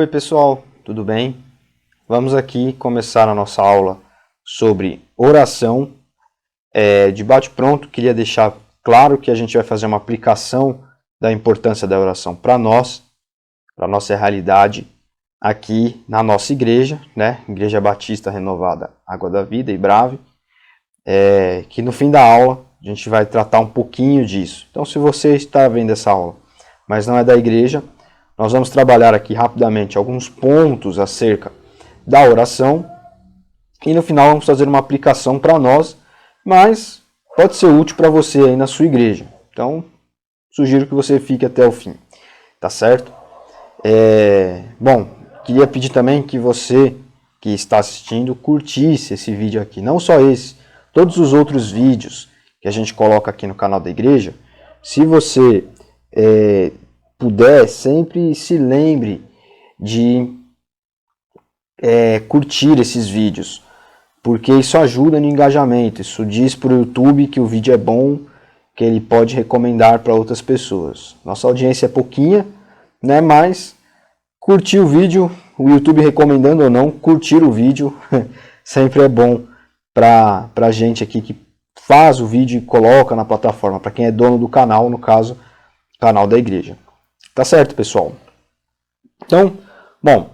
Oi pessoal, tudo bem? Vamos aqui começar a nossa aula sobre oração. De bate-pronto, queria deixar claro que a gente vai fazer uma aplicação da importância da oração para nós, para a nossa realidade aqui na nossa igreja, né? Igreja Batista Renovada Água da Vida, Ibrave, que no fim da aula a gente vai tratar um pouquinho disso. Então, se você está vendo essa aula, mas não é da igreja, nós vamos trabalhar aqui rapidamente alguns pontos acerca da oração e no final vamos fazer uma aplicação para nós, mas pode ser útil para você aí na sua igreja. Então, sugiro que você fique até o fim, tá certo? Bom, queria pedir também que você que está assistindo curtisse esse vídeo aqui, não só esse, todos os outros vídeos que a gente coloca aqui no canal da igreja. Se você puder, sempre se lembre de curtir esses vídeos, porque isso ajuda no engajamento, isso diz para o YouTube que o vídeo é bom, que ele pode recomendar para outras pessoas. Nossa audiência é pouquinha, né? Mas curtir o vídeo, o YouTube recomendando ou não, curtir o vídeo sempre é bom para a gente aqui que faz o vídeo e coloca na plataforma, para quem é dono do canal, no caso, canal da igreja. Tá certo, pessoal? Então, bom,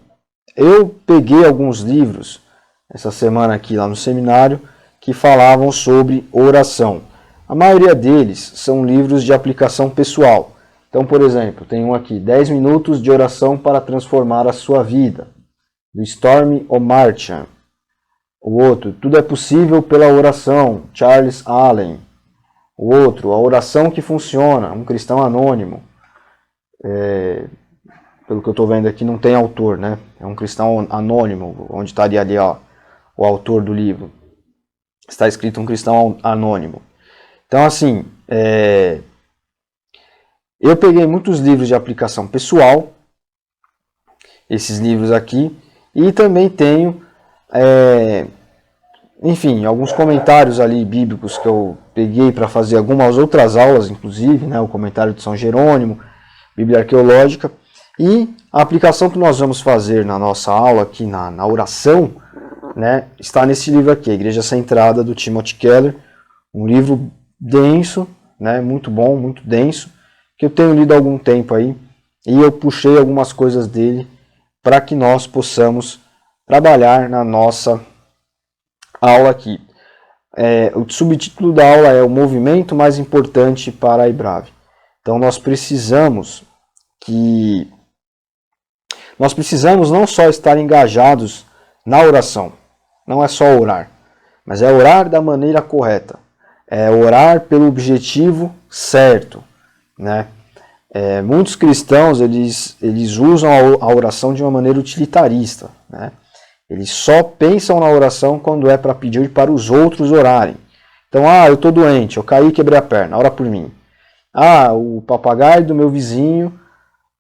eu peguei alguns livros essa semana aqui lá no seminário que falavam sobre oração. A maioria deles são livros de aplicação pessoal. Então, por exemplo, tem um aqui, 10 minutos de oração para transformar a sua vida, do Stormy O'Martian. O outro, Tudo é Possível pela Oração, Charles Allen. O outro, A Oração que Funciona, um cristão anônimo. Pelo que eu estou vendo aqui, não tem autor, né? É um cristão anônimo, onde estaria ali o autor do livro. Está escrito um cristão anônimo. Então, assim, eu peguei muitos livros de aplicação pessoal, esses livros aqui, e também tenho, enfim, alguns comentários ali bíblicos que eu peguei para fazer algumas outras aulas, inclusive, né? O comentário de São Jerônimo, Bíblia Arqueológica, e a aplicação que nós vamos fazer na nossa aula aqui na oração, né, está nesse livro aqui, A Igreja Centrada, do Timothy Keller, um livro denso, né, muito bom, muito denso, que eu tenho lido há algum tempo aí, e eu puxei algumas coisas dele para que nós possamos trabalhar na nossa aula aqui. O subtítulo da aula é O Movimento Mais Importante para a Ibrave. Então nós precisamos não só estar engajados na oração, não é só orar, mas é orar da maneira correta, é orar pelo objetivo certo, né? Muitos cristãos eles usam a oração de uma maneira utilitarista, né? Eles só pensam na oração quando é para pedir para os outros orarem. Então, eu estou doente, eu caí e quebrei a perna, ora por mim. O papagaio do meu vizinho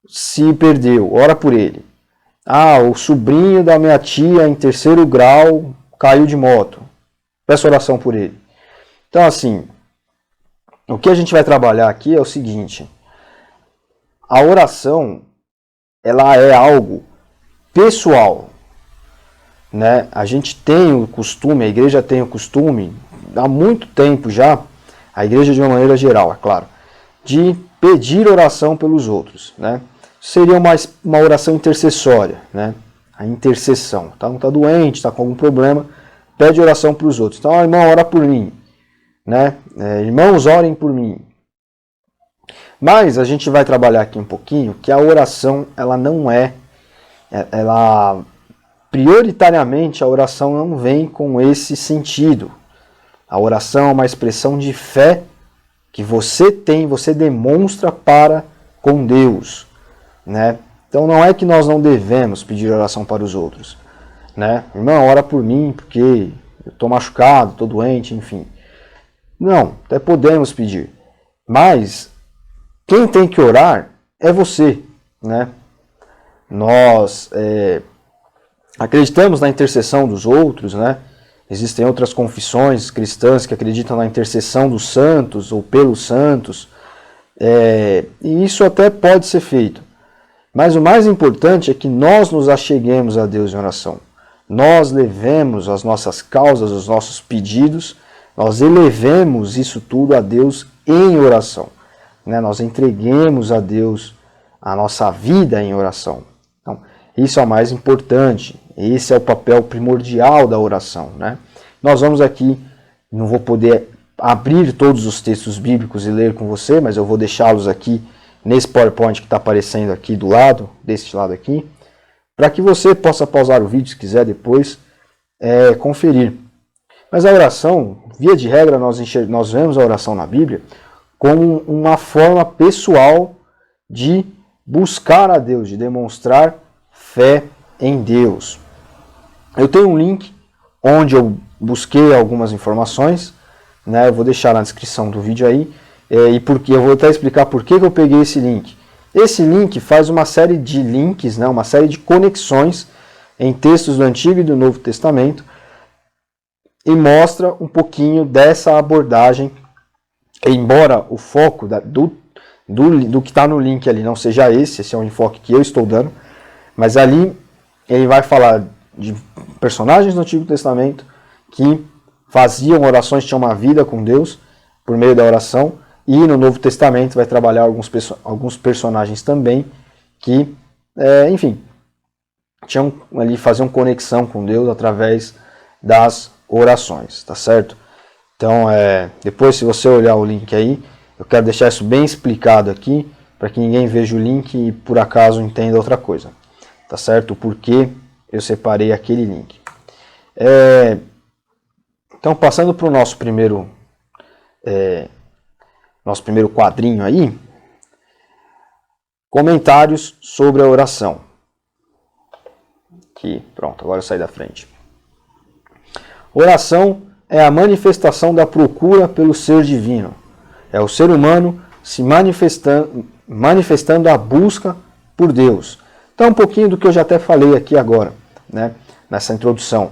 se perdeu, ora por ele. O sobrinho da minha tia em 3º grau caiu de moto, peço oração por ele. Então, assim, o que a gente vai trabalhar aqui é o seguinte: a oração, ela é algo pessoal, né? A gente tem o costume, a igreja tem o costume, há muito tempo já, a igreja de uma maneira geral, é claro, de pedir oração pelos outros, né? Seria uma oração intercessória, né? A intercessão. Está doente, está com algum problema, pede oração para os outros. Então, irmão, ora por mim, né? Irmãos, orem por mim. Mas a gente vai trabalhar aqui um pouquinho que a oração, ela não prioritariamente a oração não vem com esse sentido. A oração é uma expressão de fé que você demonstra para com Deus, né? Então não é que nós não devemos pedir oração para os outros, né? Irmão, ora por mim porque eu estou machucado, estou doente, enfim. Não, até podemos pedir, mas quem tem que orar é você, né? Nós acreditamos na intercessão dos outros, né? Existem outras confissões cristãs que acreditam na intercessão dos santos ou pelos santos, e isso até pode ser feito. Mas o mais importante é que nós nos acheguemos a Deus em oração. Nós levemos as nossas causas, os nossos pedidos, nós elevemos isso tudo a Deus em oração. Né? Nós entreguemos a Deus a nossa vida em oração. Então, isso é o mais importante. Esse é o papel primordial da oração. Né? Nós vamos aqui, não vou poder abrir todos os textos bíblicos e ler com você, mas eu vou deixá-los aqui nesse PowerPoint que está aparecendo aqui do lado, deste lado aqui, para que você possa pausar o vídeo se quiser depois conferir. Mas a oração, via de regra, nós vemos a oração na Bíblia como uma forma pessoal de buscar a Deus, de demonstrar fé em Deus. Eu tenho um link onde eu busquei algumas informações, né? Eu vou deixar na descrição do vídeo aí, e porque eu vou até explicar por que eu peguei esse link. Esse link faz uma série de links, né? Uma série de conexões em textos do Antigo e do Novo Testamento e mostra um pouquinho dessa abordagem, embora o foco do que está no link ali não seja esse é o enfoque que eu estou dando, mas ali ele vai falar de personagens do Antigo Testamento que faziam orações, tinham uma vida com Deus por meio da oração, e no Novo Testamento vai trabalhar alguns personagens também que, enfim, faziam conexão com Deus através das orações, tá certo? Então, depois se você olhar o link aí, eu quero deixar isso bem explicado aqui, para que ninguém veja o link e por acaso entenda outra coisa, tá certo? O porquê eu separei aquele link. Então, passando para o nosso primeiro quadrinho aí, comentários sobre a oração. Aqui, pronto, agora eu saí da frente. Oração é a manifestação da procura pelo ser divino. É o ser humano se manifestando a busca por Deus. Então, um pouquinho do que eu já até falei aqui agora, né, nessa introdução.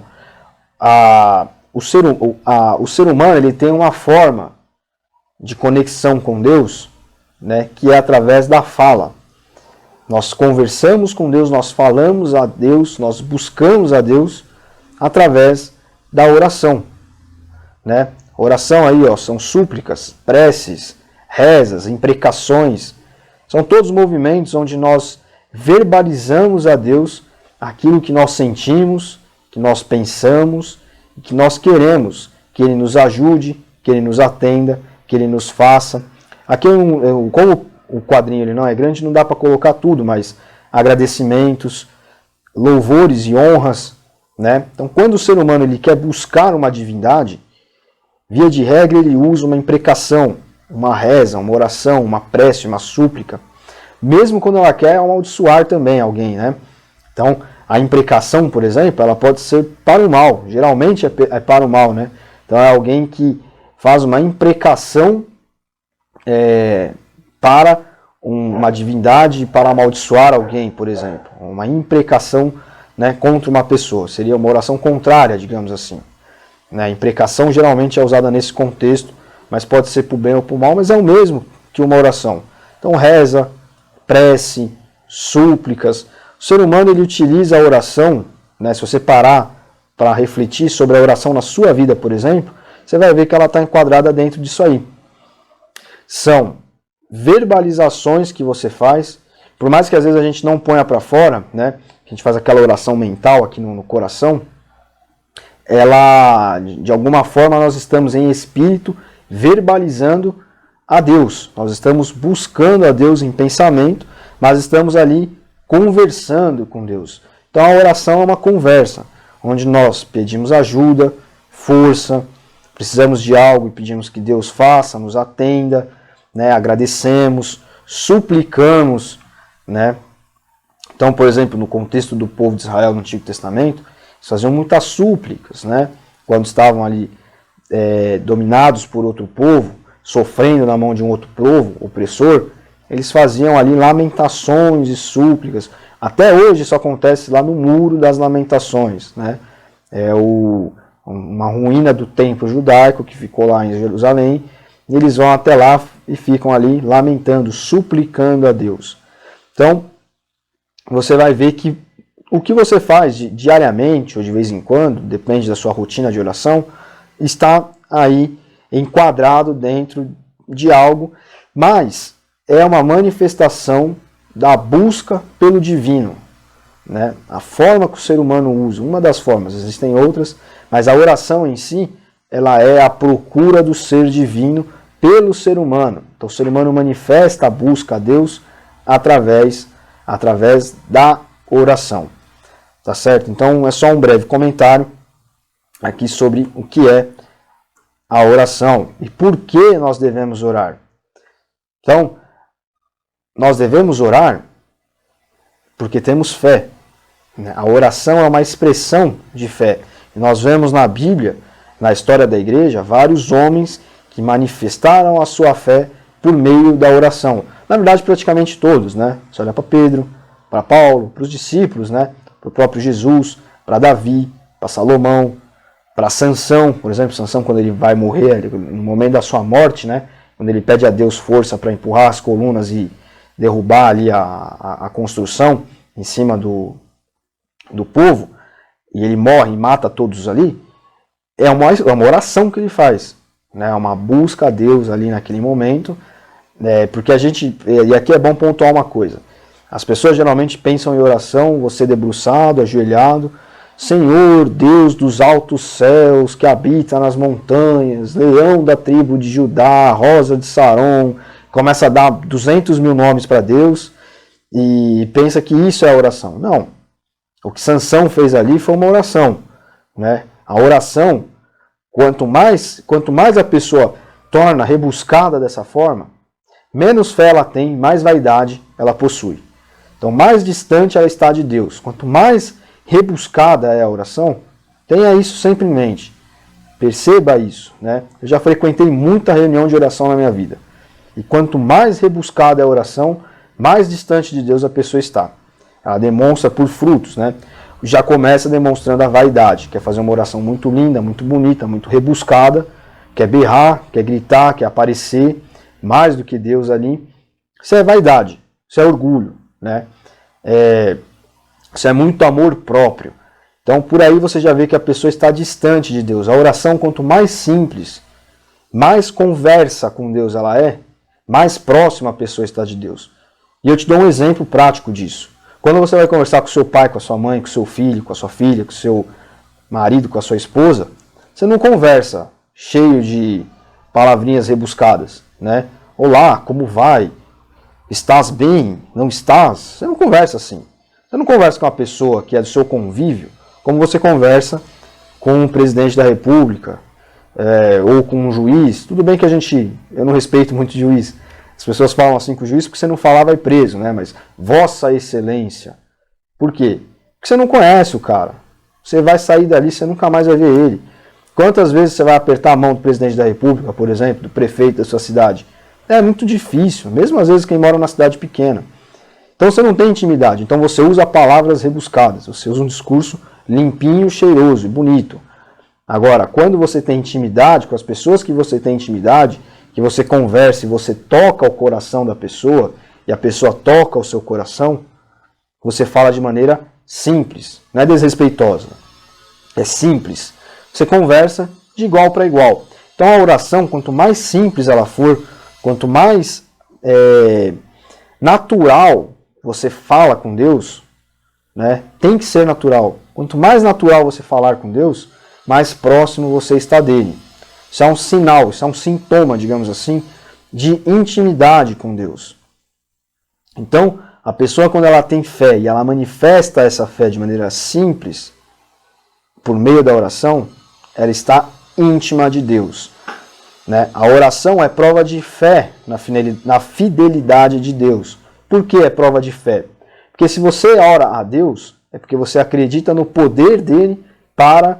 O ser humano ele tem uma forma de conexão com Deus, né, que é através da fala. Nós conversamos com Deus, nós falamos a Deus, nós buscamos a Deus através da oração. Né? Oração aí, são súplicas, preces, rezas, imprecações. São todos movimentos onde nós verbalizamos a Deus aquilo que nós sentimos, que nós pensamos, que nós queremos que Ele nos ajude, que Ele nos atenda, que Ele nos faça. Aqui, como o quadrinho ele não é grande, não dá para colocar tudo, mas agradecimentos, louvores e honras. Né? Então, quando o ser humano ele quer buscar uma divindade, via de regra ele usa uma imprecação, uma reza, uma oração, uma prece, uma súplica, mesmo quando ela quer amaldiçoar também alguém. Né? Então, a imprecação, por exemplo, ela pode ser para o mal, geralmente é para o mal. Né? Então, é alguém que faz uma imprecação para uma divindade, para amaldiçoar alguém, por exemplo. Uma imprecação, né, contra uma pessoa. Seria uma oração contrária, digamos assim. A imprecação geralmente é usada nesse contexto, mas pode ser para o bem ou para o mal, mas é o mesmo que uma oração. Então, reza, prece, súplicas. O ser humano ele utiliza a oração, né, se você parar para refletir sobre a oração na sua vida, por exemplo, você vai ver que ela está enquadrada dentro disso aí. São verbalizações que você faz, por mais que às vezes a gente não ponha para fora, né, a gente faz aquela oração mental aqui no coração, ela, de alguma forma, nós estamos em espírito verbalizando a Deus. Nós estamos buscando a Deus em pensamento, mas estamos ali conversando com Deus. Então a oração é uma conversa, onde nós pedimos ajuda, força, precisamos de algo e pedimos que Deus faça, nos atenda, né, agradecemos, suplicamos, né? Então, por exemplo, no contexto do povo de Israel no Antigo Testamento, eles faziam muitas súplicas, né? Quando estavam ali dominados por outro povo, sofrendo na mão de um outro povo opressor, eles faziam ali lamentações e súplicas. Até hoje isso acontece lá no Muro das Lamentações, né? Uma ruína do templo judaico que ficou lá em Jerusalém, e eles vão até lá e ficam ali lamentando, suplicando a Deus. Então, você vai ver que o que você faz diariamente ou de vez em quando, depende da sua rotina de oração, está aí enquadrado dentro de algo, mas é uma manifestação da busca pelo divino, né? A forma que o ser humano usa, uma das formas, existem outras, mas a oração em si, ela é a procura do ser divino pelo ser humano. Então o ser humano manifesta a busca a Deus através da oração. Tá certo? Então é só um breve comentário aqui sobre o que é a oração e por que nós devemos orar. Então, nós devemos orar porque temos fé. A oração é uma expressão de fé. E nós vemos na Bíblia, na história da igreja, vários homens que manifestaram a sua fé por meio da oração. Na verdade, praticamente todos, né? Você olha para Pedro, para Paulo, para os discípulos, né? Para o próprio Jesus, para Davi, para Salomão, para Sansão, por exemplo, Sansão quando ele vai morrer, no momento da sua morte, né? Quando ele pede a Deus força para empurrar as colunas e derrubar ali a construção em cima do povo, e ele morre e mata todos ali, é uma oração que ele faz, né? É uma busca a Deus ali naquele momento, porque a gente, e aqui é bom pontuar uma coisa, as pessoas geralmente pensam em oração, você debruçado, ajoelhado, Senhor, Deus dos altos céus, que habita nas montanhas, leão da tribo de Judá, rosa de Saron, começa a dar 200 mil nomes para Deus e pensa que isso é a oração. Não. O que Sansão fez ali foi uma oração, né? A oração, quanto mais a pessoa torna rebuscada dessa forma, menos fé ela tem, mais vaidade ela possui. Então, mais distante ela está de Deus. Quanto mais rebuscada é a oração, tenha isso sempre em mente. Perceba isso, né? Eu já frequentei muita reunião de oração na minha vida. E quanto mais rebuscada é a oração, mais distante de Deus a pessoa está. Ela demonstra por frutos, né? Já começa demonstrando a vaidade, quer fazer uma oração muito linda, muito bonita, muito rebuscada, quer berrar, quer gritar, quer aparecer mais do que Deus ali. Isso é vaidade, isso é orgulho, né? Isso é muito amor próprio. Então por aí você já vê que a pessoa está distante de Deus. A oração, quanto mais simples, mais conversa com Deus ela é, mais próxima a pessoa está de Deus. E eu te dou um exemplo prático disso. Quando você vai conversar com seu pai, com a sua mãe, com seu filho, com a sua filha, com seu marido, com a sua esposa, você não conversa cheio de palavrinhas rebuscadas, né? Olá, como vai? Estás bem? Não estás? Você não conversa assim. Você não conversa com uma pessoa que é do seu convívio como você conversa com um presidente da república ou com um juiz. Tudo bem que eu não respeito muito o juiz. As pessoas falam assim com o juiz porque você não falar vai preso, né? Mas Vossa Excelência. Por quê? Porque você não conhece o cara. Você vai sair dali, você nunca mais vai ver ele. Quantas vezes você vai apertar a mão do presidente da república, por exemplo, do prefeito da sua cidade? É muito difícil, mesmo às vezes quem mora na cidade pequena. Então você não tem intimidade, então você usa palavras rebuscadas, você usa um discurso limpinho, cheiroso e bonito. Agora, quando você tem intimidade com as pessoas que você tem intimidade, que você conversa e você toca o coração da pessoa, e a pessoa toca o seu coração, você fala de maneira simples, não é desrespeitosa, é simples. Você conversa de igual para igual. Então a oração, quanto mais simples ela for, quanto mais natural você fala com Deus, né, tem que ser natural. Quanto mais natural você falar com Deus, mais próximo você está dele. Isso é um sinal, isso é um sintoma, digamos assim, de intimidade com Deus. Então, a pessoa quando ela tem fé e ela manifesta essa fé de maneira simples, por meio da oração, ela está íntima de Deus. Né? A oração é prova de fé na fidelidade de Deus. Por que é prova de fé? Porque se você ora a Deus, é porque você acredita no poder dele para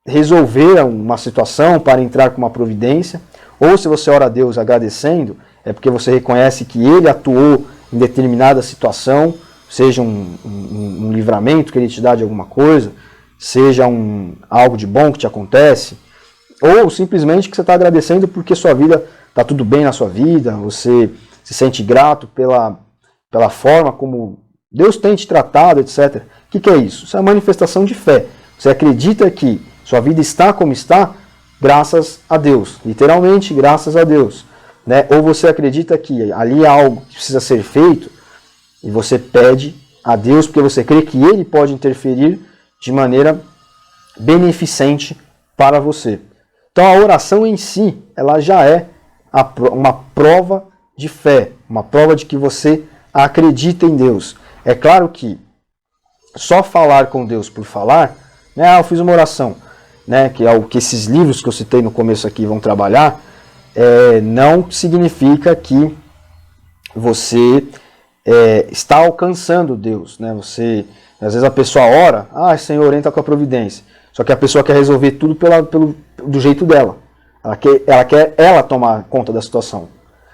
resolver uma situação, para entrar com uma providência. Ou se você ora a Deus agradecendo, é porque você reconhece que ele atuou em determinada situação, seja um livramento que ele te dá de alguma coisa, seja algo de bom que te acontece, ou simplesmente que você está agradecendo porque sua vida está tudo bem na sua vida, você se sente grato pela forma como Deus tem te tratado, etc. O que é isso? Isso é a manifestação de fé. Você acredita que sua vida está como está, graças a Deus. Literalmente, graças a Deus. Né? Ou você acredita que ali há algo que precisa ser feito e você pede a Deus porque você crê que Ele pode interferir de maneira beneficente para você. Então a oração em si, ela já é uma prova de fé, uma prova de que você acredita em Deus. É claro que só falar com Deus por falar, né, eu fiz uma oração, né, que é o que esses livros que eu citei no começo aqui vão trabalhar, não significa que você está alcançando Deus. Né? Às vezes a pessoa ora, Senhor, entra com a providência. Só que a pessoa quer resolver tudo do jeito dela. Ela quer tomar conta da situação.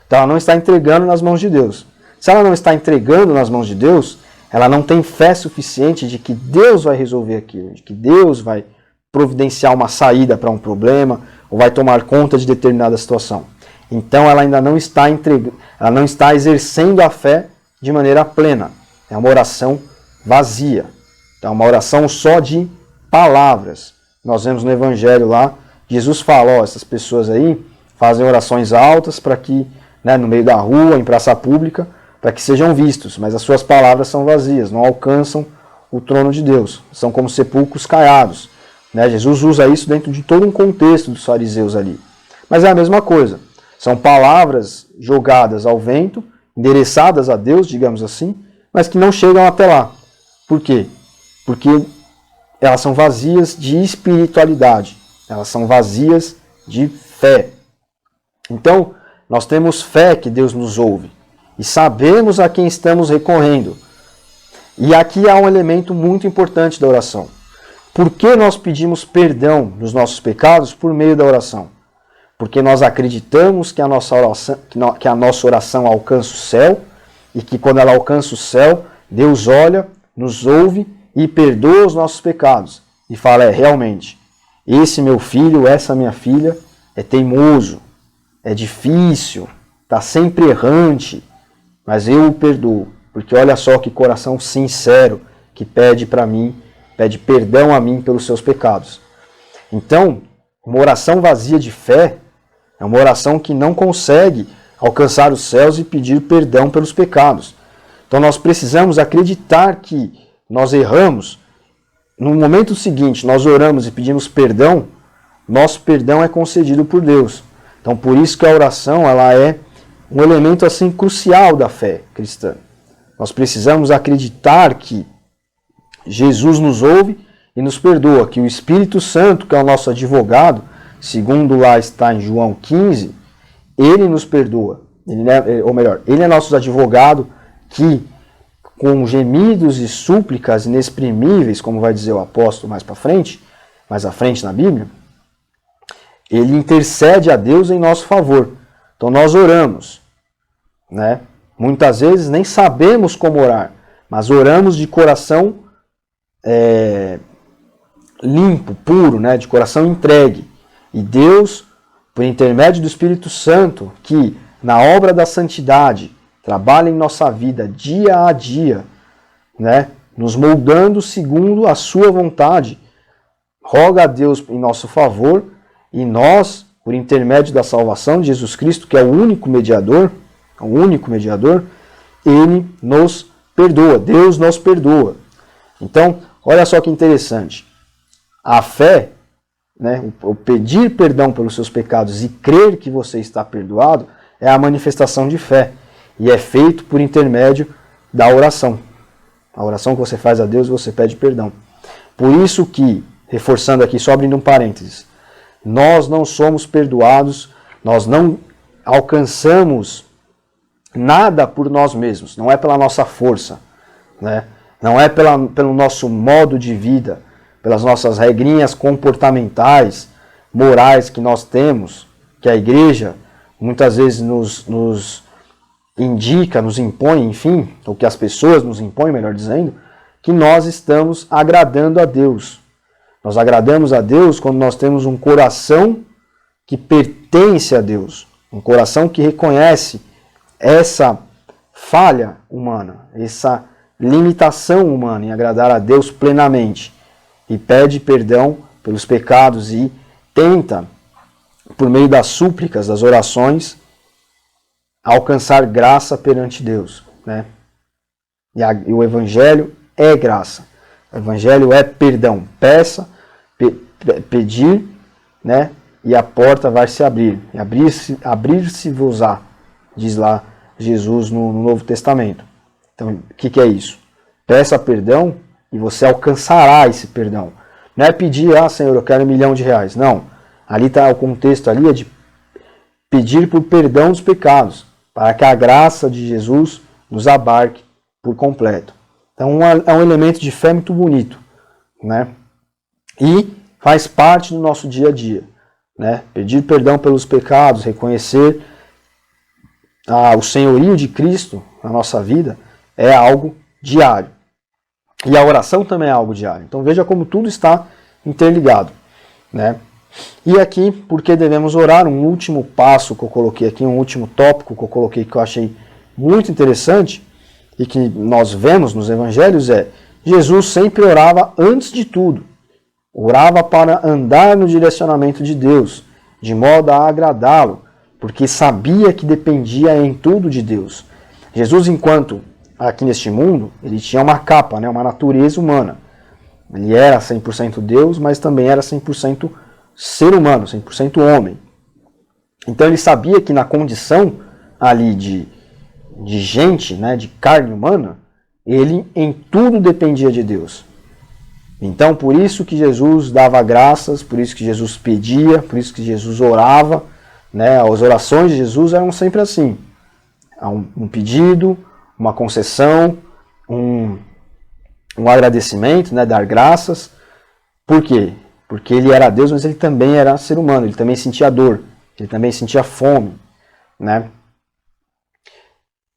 Então ela não está entregando nas mãos de Deus. Se ela não está entregando nas mãos de Deus, ela não tem fé suficiente de que Deus vai resolver aquilo, de que Deus vai providenciar uma saída para um problema, ou vai tomar conta de determinada situação. Então ela ainda não está ela não está exercendo a fé de maneira plena. É uma oração vazia. Então, é uma oração só de palavras. Nós vemos no Evangelho lá, Jesus fala, essas pessoas aí fazem orações altas para que, né, no meio da rua, em praça pública, para que sejam vistos, mas as suas palavras são vazias, não alcançam o trono de Deus. São como sepulcros caiados. Né? Jesus usa isso dentro de todo um contexto dos fariseus ali. Mas é a mesma coisa. São palavras jogadas ao vento, endereçadas a Deus, digamos assim, mas que não chegam até lá. Por quê? Porque elas são vazias de espiritualidade. Elas são vazias de fé. Então, nós temos fé que Deus nos ouve. E sabemos a quem estamos recorrendo. E aqui há um elemento muito importante da oração. Por que nós pedimos perdão dos nossos pecados por meio da oração? Porque nós acreditamos que a nossa oração alcança o céu, e que quando ela alcança o céu, Deus olha, nos ouve e perdoa os nossos pecados. E fala, realmente, esse meu filho, essa minha filha, é teimoso, é difícil, está sempre errante, mas eu o perdoo, porque olha só que coração sincero que pede para mim, pede perdão a mim pelos seus pecados. Então, uma oração vazia de fé é uma oração que não consegue alcançar os céus e pedir perdão pelos pecados. Então nós precisamos acreditar que nós erramos. No momento seguinte, nós oramos e pedimos perdão, nosso perdão é concedido por Deus. Então por isso que a oração ela é um elemento assim crucial da fé cristã. Nós precisamos acreditar que Jesus nos ouve e nos perdoa, que o Espírito Santo, que é o nosso advogado, segundo lá está em João 15, ele nos perdoa. Ele é nosso advogado que, com gemidos e súplicas inexprimíveis, como vai dizer o apóstolo mais à frente na Bíblia, ele intercede a Deus em nosso favor. Então nós oramos, né? Muitas vezes nem sabemos como orar, mas oramos de coração limpo, puro, né? De coração entregue. E Deus, por intermédio do Espírito Santo, que na obra da santidade trabalha em nossa vida dia a dia, né, nos moldando segundo a sua vontade, roga a Deus em nosso favor e nós, por intermédio da salvação de Jesus Cristo, que é o único mediador, ele nos perdoa, Deus nos perdoa. Então, olha só que interessante. A fé, né, o pedir perdão pelos seus pecados e crer que você está perdoado é a manifestação de fé. E é feito por intermédio da oração. A oração que você faz a Deus, você pede perdão. Por isso que, reforçando aqui, só abrindo um parênteses, nós não somos perdoados, nós não alcançamos nada por nós mesmos, não é pela nossa força, né? Não é pelo nosso modo de vida, pelas nossas regrinhas comportamentais, morais que nós temos, que a igreja muitas vezes nos indica, nos impõe, enfim, ou que as pessoas nos impõem, melhor dizendo, que nós estamos agradando a Deus. Nós agradamos a Deus quando nós temos um coração que pertence a Deus, um coração que reconhece essa falha humana, essa limitação humana em agradar a Deus plenamente e pede perdão pelos pecados e tenta, por meio das súplicas, das orações, alcançar graça perante Deus, né? E o Evangelho é graça. O Evangelho é perdão. Peça, pedir, né? E a porta vai se abrir. Abrir-se-vos-á, diz lá Jesus no Novo Testamento. Então, o que é isso? Peça perdão e você alcançará esse perdão. Não é pedir, Senhor, eu quero R$1 milhão. Não. Ali está o contexto ali, é de pedir por perdão dos pecados, para que a graça de Jesus nos abarque por completo. Então é um elemento de fé muito bonito, né? E faz parte do nosso dia a dia, né? Pedir perdão pelos pecados, reconhecer o senhorio de Cristo na nossa vida é algo diário. E a oração também é algo diário. Então veja como tudo está interligado, né? E aqui, porque devemos orar, um último passo que eu coloquei aqui, um último tópico que eu coloquei que eu achei muito interessante e que nós vemos nos evangelhos é: Jesus sempre orava antes de tudo. Orava para andar no direcionamento de Deus, de modo a agradá-lo, porque sabia que dependia em tudo de Deus. Jesus, enquanto aqui neste mundo, ele tinha uma capa, né, uma natureza humana. Ele era 100% Deus, mas também era 100% ser humano, 100% homem. Então ele sabia que na condição ali de gente, né, de carne humana, ele em tudo dependia de Deus. Então por isso que Jesus dava graças, por isso que Jesus pedia, por isso que Jesus orava, né? As orações de Jesus eram sempre assim. Um pedido, uma concessão, um agradecimento, né, dar graças. Por quê? Porque ele era Deus, mas ele também era ser humano, ele também sentia dor, ele também sentia fome, né?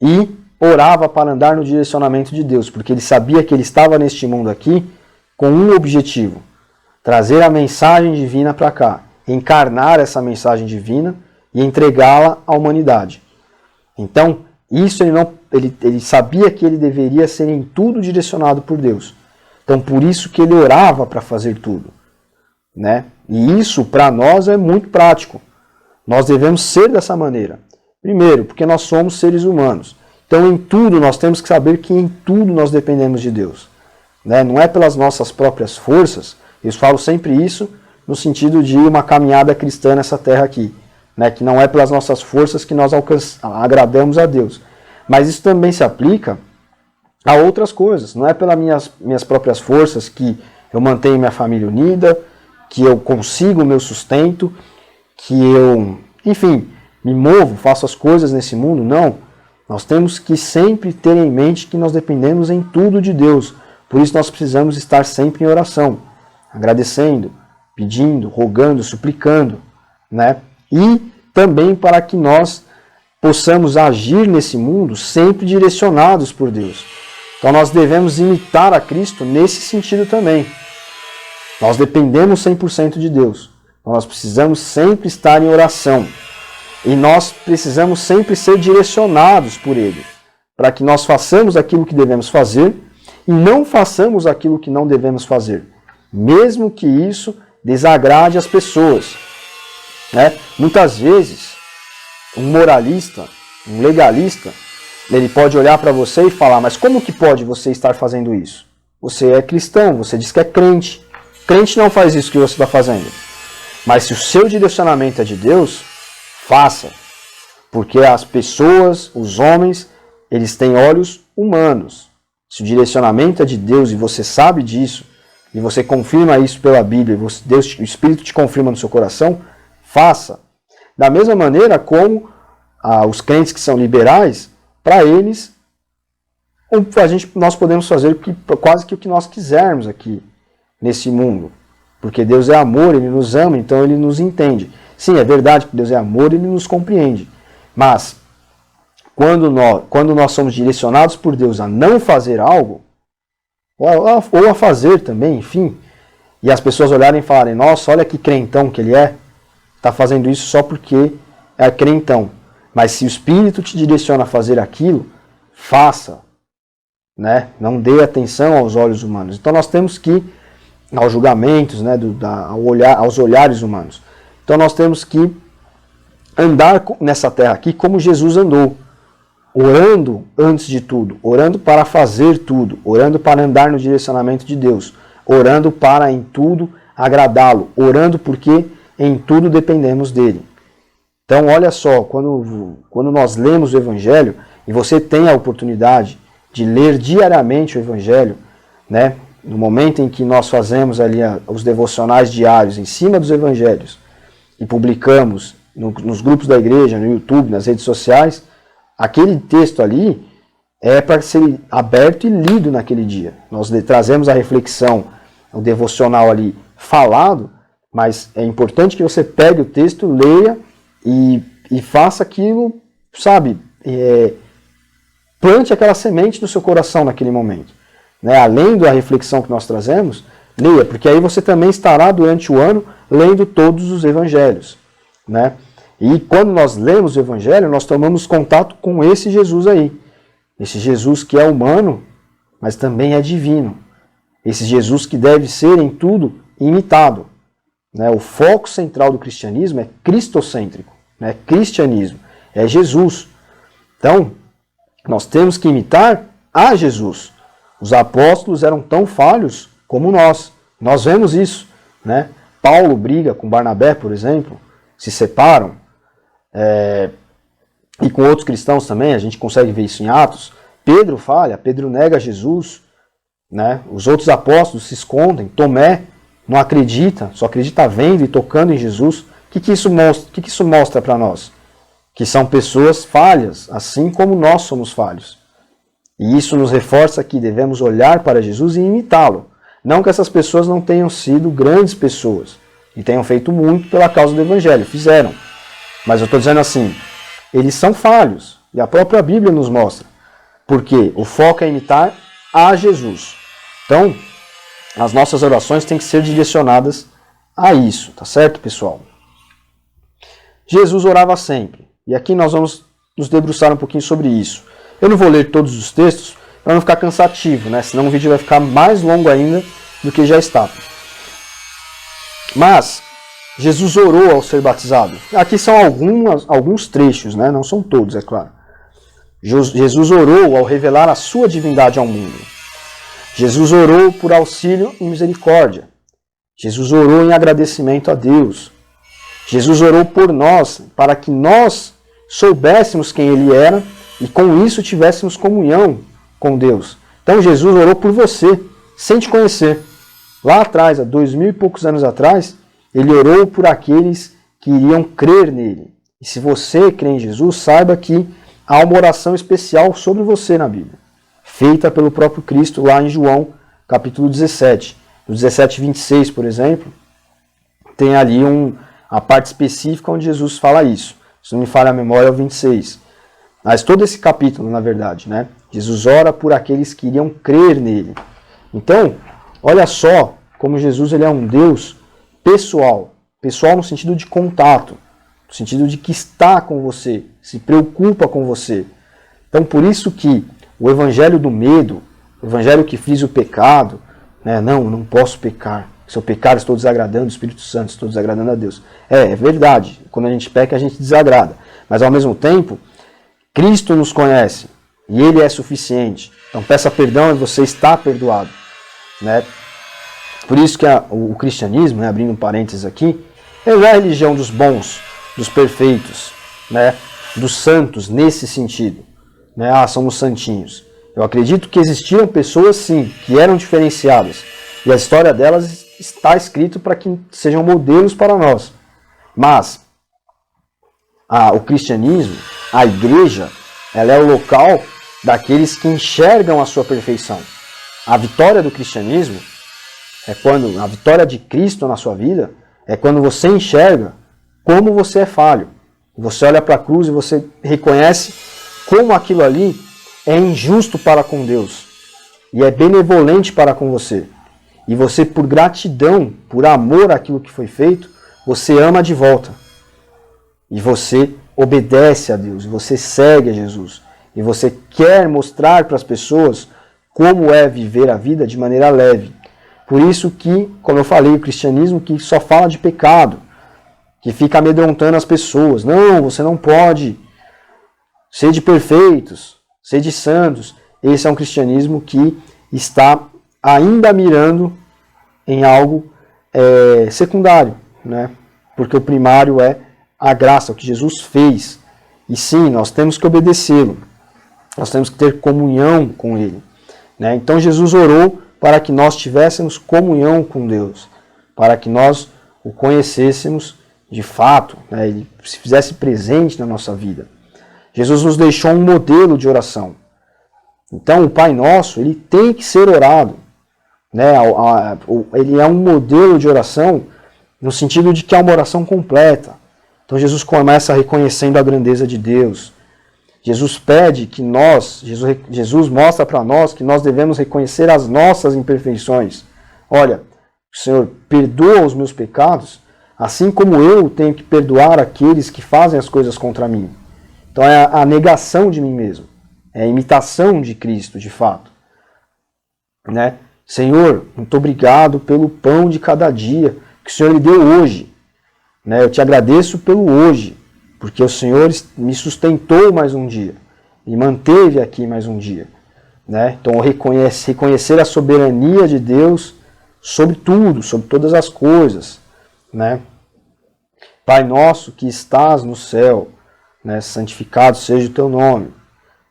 E orava para andar no direcionamento de Deus, porque ele sabia que ele estava neste mundo aqui com um objetivo: trazer a mensagem divina para cá, encarnar essa mensagem divina e entregá-la à humanidade. Então, isso ele sabia que ele deveria ser em tudo direcionado por Deus. Então, por isso que ele orava para fazer tudo, né? E isso para nós é muito prático. Nós devemos ser dessa maneira. Primeiro, porque nós somos seres humanos. Então, em tudo, nós temos que saber que em tudo nós dependemos de Deus, né? Não é pelas nossas próprias forças. Eu falo sempre isso no sentido de uma caminhada cristã nessa terra aqui, né? Que não é pelas nossas forças que nós agradamos a Deus. Mas isso também se aplica a outras coisas. Não é pelas minhas próprias forças que eu mantenho minha família unida, que eu consigo o meu sustento, que eu, enfim, me movo, faço as coisas nesse mundo. Não. Nós temos que sempre ter em mente que nós dependemos em tudo de Deus. Por isso nós precisamos estar sempre em oração, agradecendo, pedindo, rogando, suplicando, né? E também para que nós possamos agir nesse mundo sempre direcionados por Deus. Então nós devemos imitar a Cristo nesse sentido também. Nós dependemos 100% de Deus. Então nós precisamos sempre estar em oração. E nós precisamos sempre ser direcionados por Ele, para que nós façamos aquilo que devemos fazer e não façamos aquilo que não devemos fazer, mesmo que isso desagrade as pessoas, né? Muitas vezes, um moralista, um legalista, ele pode olhar para você e falar: mas como que pode você estar fazendo isso? Você é cristão, você diz que é crente. Crente não faz isso que você está fazendo. Mas se o seu direcionamento é de Deus, faça. Porque as pessoas, os homens, eles têm olhos humanos. Se o direcionamento é de Deus e você sabe disso, e você confirma isso pela Bíblia, e o Espírito te confirma no seu coração, faça. Da mesma maneira como os crentes que são liberais, para eles, nós podemos fazer quase que o que nós quisermos aqui nesse mundo. Porque Deus é amor, Ele nos ama, então Ele nos entende. Sim, é verdade que Deus é amor, Ele nos compreende. Mas, quando nós somos direcionados por Deus a não fazer algo, ou a fazer também, enfim, e as pessoas olharem e falarem: nossa, olha que crentão que ele é, está fazendo isso só porque é crentão. Mas se o Espírito te direciona a fazer aquilo, faça. né? Não dê atenção aos olhos humanos. Então nós temos que, aos julgamentos, né? Aos olhares humanos. Então nós temos que andar nessa terra aqui como Jesus andou. Orando antes de tudo, orando para fazer tudo, orando para andar no direcionamento de Deus, orando para em tudo agradá-lo, orando porque em tudo dependemos dele. Então olha só, quando nós lemos o Evangelho, e você tem a oportunidade de ler diariamente o Evangelho, né, no momento em que nós fazemos ali os devocionais diários em cima dos Evangelhos, e publicamos nos grupos da igreja, no YouTube, nas redes sociais, aquele texto ali é para ser aberto e lido naquele dia. Nós trazemos a reflexão, o devocional ali falado, mas é importante que você pegue o texto, leia e faça aquilo, sabe, plante aquela semente no seu coração naquele momento. Né? Além da reflexão que nós trazemos, leia, porque aí você também estará durante o ano lendo todos os evangelhos. Né? E quando nós lemos o Evangelho, nós tomamos contato com esse Jesus aí. Esse Jesus que é humano, mas também é divino. Esse Jesus que deve ser em tudo imitado. Né? O foco central do cristianismo é cristocêntrico. Né? Cristianismo é Jesus. Então, nós temos que imitar a Jesus. Os apóstolos eram tão falhos como nós. Nós vemos isso. Né? Paulo briga com Barnabé, por exemplo, se separam. E com outros cristãos também, a gente consegue ver isso em Atos. Pedro falha, Pedro nega Jesus, né? Os outros apóstolos se escondem, Tomé não acredita, só acredita vendo e tocando em Jesus. O que isso mostra para nós? Que são pessoas falhas, assim como nós somos falhos. E isso nos reforça que devemos olhar para Jesus e imitá-lo. Não que essas pessoas não tenham sido grandes pessoas e tenham feito muito pela causa do Evangelho, fizeram. Mas eu estou dizendo assim, eles são falhos, e a própria Bíblia nos mostra. Porque o foco é imitar a Jesus. Então, as nossas orações têm que ser direcionadas a isso, tá certo, pessoal? Jesus orava sempre, e aqui nós vamos nos debruçar um pouquinho sobre isso. Eu não vou ler todos os textos para não ficar cansativo, né? Senão o vídeo vai ficar mais longo ainda do que já está. Mas Jesus orou ao ser batizado. Aqui são alguns trechos, né? Não são todos, é claro. Jesus orou ao revelar a sua divindade ao mundo. Jesus orou por auxílio e misericórdia. Jesus orou em agradecimento a Deus. Jesus orou por nós, para que nós soubéssemos quem Ele era e com isso tivéssemos comunhão com Deus. Então Jesus orou por você, sem te conhecer. Lá atrás, há 2000 e poucos anos atrás, Ele orou por aqueles que iriam crer nele. E se você crê em Jesus, saiba que há uma oração especial sobre você na Bíblia, feita pelo próprio Cristo lá em João, capítulo 17. No 17:26, por exemplo, tem ali a parte específica onde Jesus fala isso. Se não me falha a memória, é o 26. Mas todo esse capítulo, na verdade, né? Jesus ora por aqueles que iriam crer nele. Então, olha só como Jesus ele é um Deus pessoal. Pessoal no sentido de contato, no sentido de que está com você, se preocupa com você. Então, por isso que o evangelho do medo, o evangelho que frisa o pecado, né? Não posso pecar. Se eu pecar, estou desagradando o Espírito Santo, estou desagradando a Deus. É verdade. Quando a gente peca, a gente desagrada. Mas, ao mesmo tempo, Cristo nos conhece e Ele é suficiente. Então, peça perdão e você está perdoado. Né? Por isso que o cristianismo, né, abrindo um parênteses aqui, é a religião dos bons, dos perfeitos, né, dos santos, nesse sentido. Né? Somos santinhos. Eu acredito que existiram pessoas, sim, que eram diferenciadas. E a história delas está escrita para que sejam modelos para nós. Mas o cristianismo, a igreja, ela é o local daqueles que enxergam a sua perfeição. A vitória do cristianismo é quando a vitória de Cristo na sua vida é quando você enxerga como você é falho. Você olha para a cruz e você reconhece como aquilo ali é injusto para com Deus e é benevolente para com você. E você, por gratidão, por amor àquilo que foi feito, você ama de volta. E você obedece a Deus, e você segue a Jesus. E você quer mostrar para as pessoas como é viver a vida de maneira leve. Por isso que, como eu falei, o cristianismo que só fala de pecado, que fica amedrontando as pessoas. Não, você não pode. Sede perfeitos, sede santos. Esse é um cristianismo que está ainda mirando em algo secundário, né? Porque o primário é a graça, o que Jesus fez. E sim, nós temos que obedecê-lo. Nós temos que ter comunhão com Ele, né? Então Jesus orou para que nós tivéssemos comunhão com Deus, para que nós o conhecêssemos de fato, né? Ele se fizesse presente na nossa vida. Jesus nos deixou um modelo de oração. Então o Pai Nosso, ele tem que ser orado, né? Ele é um modelo de oração no sentido de que é uma oração completa. Então Jesus começa reconhecendo a grandeza de Deus. Jesus pede que Jesus mostra para nós que nós devemos reconhecer as nossas imperfeições. Olha, Senhor, perdoa os meus pecados, assim como eu tenho que perdoar aqueles que fazem as coisas contra mim. Então é a negação de mim mesmo. É a imitação de Cristo, de fato. Né? Senhor, muito obrigado pelo pão de cada dia que o Senhor me deu hoje. Né? Eu te agradeço pelo hoje, porque o Senhor me sustentou mais um dia, me manteve aqui mais um dia. Né? Então reconhecer a soberania de Deus sobre tudo, sobre todas as coisas. Né? Pai nosso que estás no céu, né? Santificado seja o teu nome.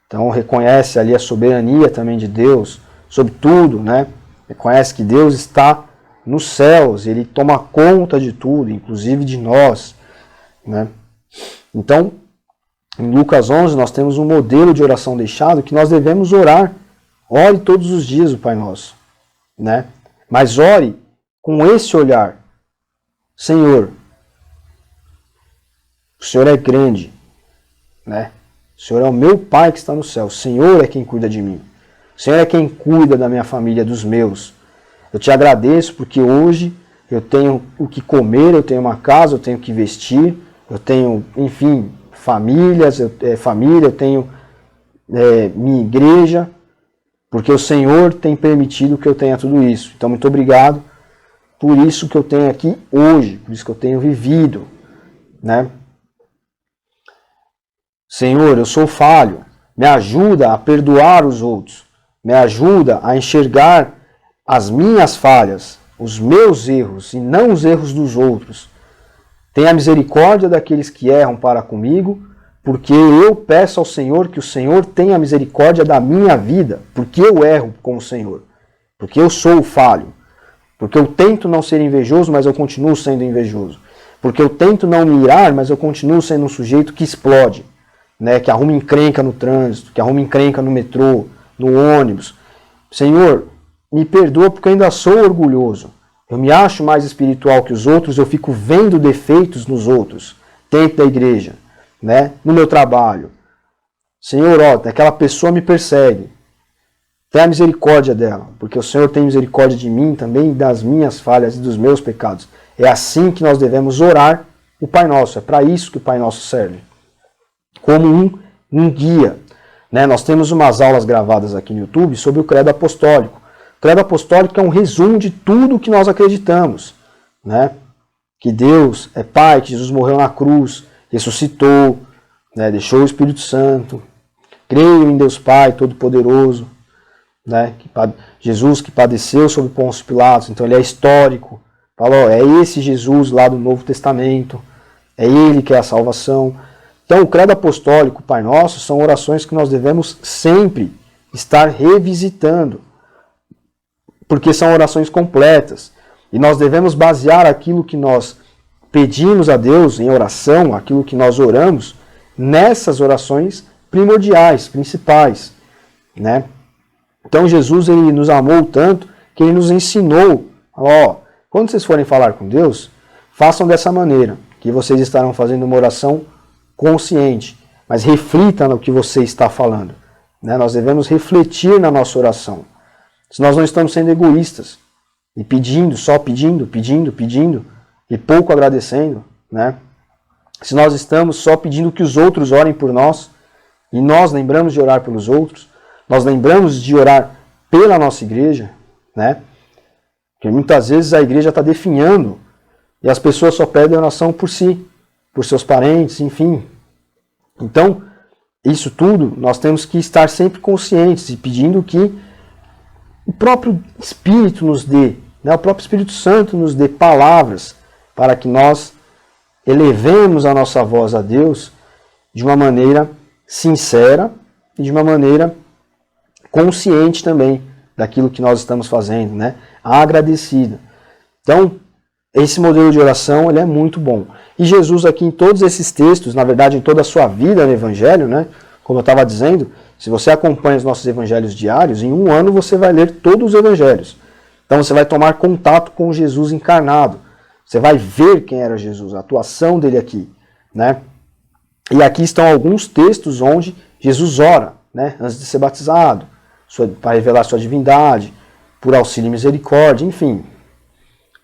Então reconhece ali a soberania também de Deus sobre tudo, né? Reconhece que Deus está nos céus, Ele toma conta de tudo, inclusive de nós, né? Então, em Lucas 11 nós temos um modelo de oração deixado que nós devemos orar. Ore todos os dias o Pai Nosso, né? Mas ore com esse olhar. Senhor, o Senhor é grande, né? O Senhor é o meu Pai que está no céu. O Senhor é quem cuida de mim. O Senhor é quem cuida da minha família, dos meus. Eu te agradeço porque hoje eu tenho o que comer, eu tenho uma casa, eu tenho o que vestir, eu tenho, enfim, família, eu tenho minha igreja, porque o Senhor tem permitido que eu tenha tudo isso. Então, muito obrigado por isso que eu tenho aqui hoje, por isso que eu tenho vivido, né? Senhor, eu sou falho, me ajuda a perdoar os outros, me ajuda a enxergar as minhas falhas, os meus erros e não os erros dos outros. Tenha misericórdia daqueles que erram para comigo, porque eu peço ao Senhor que o Senhor tenha misericórdia da minha vida, porque eu erro com o Senhor, porque eu sou o falho, porque eu tento não ser invejoso, mas eu continuo sendo invejoso, porque eu tento não me irar, mas eu continuo sendo um sujeito que explode, né, que arruma encrenca no trânsito, que arruma encrenca no metrô, no ônibus. Senhor, me perdoa porque eu ainda sou orgulhoso. Eu me acho mais espiritual que os outros, eu fico vendo defeitos nos outros, dentro da igreja, né, no meu trabalho. Senhor, aquela pessoa me persegue. Tenha misericórdia dela, porque o Senhor tem misericórdia de mim também, das minhas falhas e dos meus pecados. É assim que nós devemos orar o Pai Nosso. É para isso que o Pai Nosso serve. Como um guia. Né? Nós temos umas aulas gravadas aqui no YouTube sobre o Credo Apostólico. O Credo Apostólico é um resumo de tudo o que nós acreditamos. Né? Que Deus é Pai, que Jesus morreu na cruz, ressuscitou, né? Deixou o Espírito Santo. Creio em Deus Pai Todo-Poderoso. Né? Jesus que padeceu sob Pôncio Pilatos, então ele é histórico. Falou, é esse Jesus lá do Novo Testamento. É ele que é a salvação. Então, o Credo Apostólico, Pai Nosso, são orações que nós devemos sempre estar revisitando, porque são orações completas. E nós devemos basear aquilo que nós pedimos a Deus em oração, aquilo que nós oramos, nessas orações primordiais, principais. Né? Então, Jesus ele nos amou tanto que ele nos ensinou, quando vocês forem falar com Deus, façam dessa maneira, que vocês estarão fazendo uma oração consciente, mas reflita no que você está falando. Né? Nós devemos refletir na nossa oração. Se nós não estamos sendo egoístas e pedindo, só pedindo, e pouco agradecendo, né? Se nós estamos só pedindo que os outros orem por nós, e nós lembramos de orar pelos outros, nós lembramos de orar pela nossa igreja, né? Porque muitas vezes a igreja está definhando e as pessoas só pedem oração por si, por seus parentes, enfim. Então, isso tudo nós temos que estar sempre conscientes e pedindo que o próprio Espírito nos dê, né? O próprio Espírito Santo nos dê palavras para que nós elevemos a nossa voz a Deus de uma maneira sincera e de uma maneira consciente também daquilo que nós estamos fazendo, né? Agradecida. Então, esse modelo de oração ele é muito bom. E Jesus aqui em todos esses textos, na verdade em toda a sua vida no Evangelho, né? Como eu estava dizendo, se você acompanha os nossos Evangelhos diários, em um ano você vai ler todos os Evangelhos. Então você vai tomar contato com Jesus encarnado. Você vai ver quem era Jesus, a atuação dele aqui, né? E aqui estão alguns textos onde Jesus ora, né? Antes de ser batizado, para revelar sua divindade, por auxílio e misericórdia, enfim.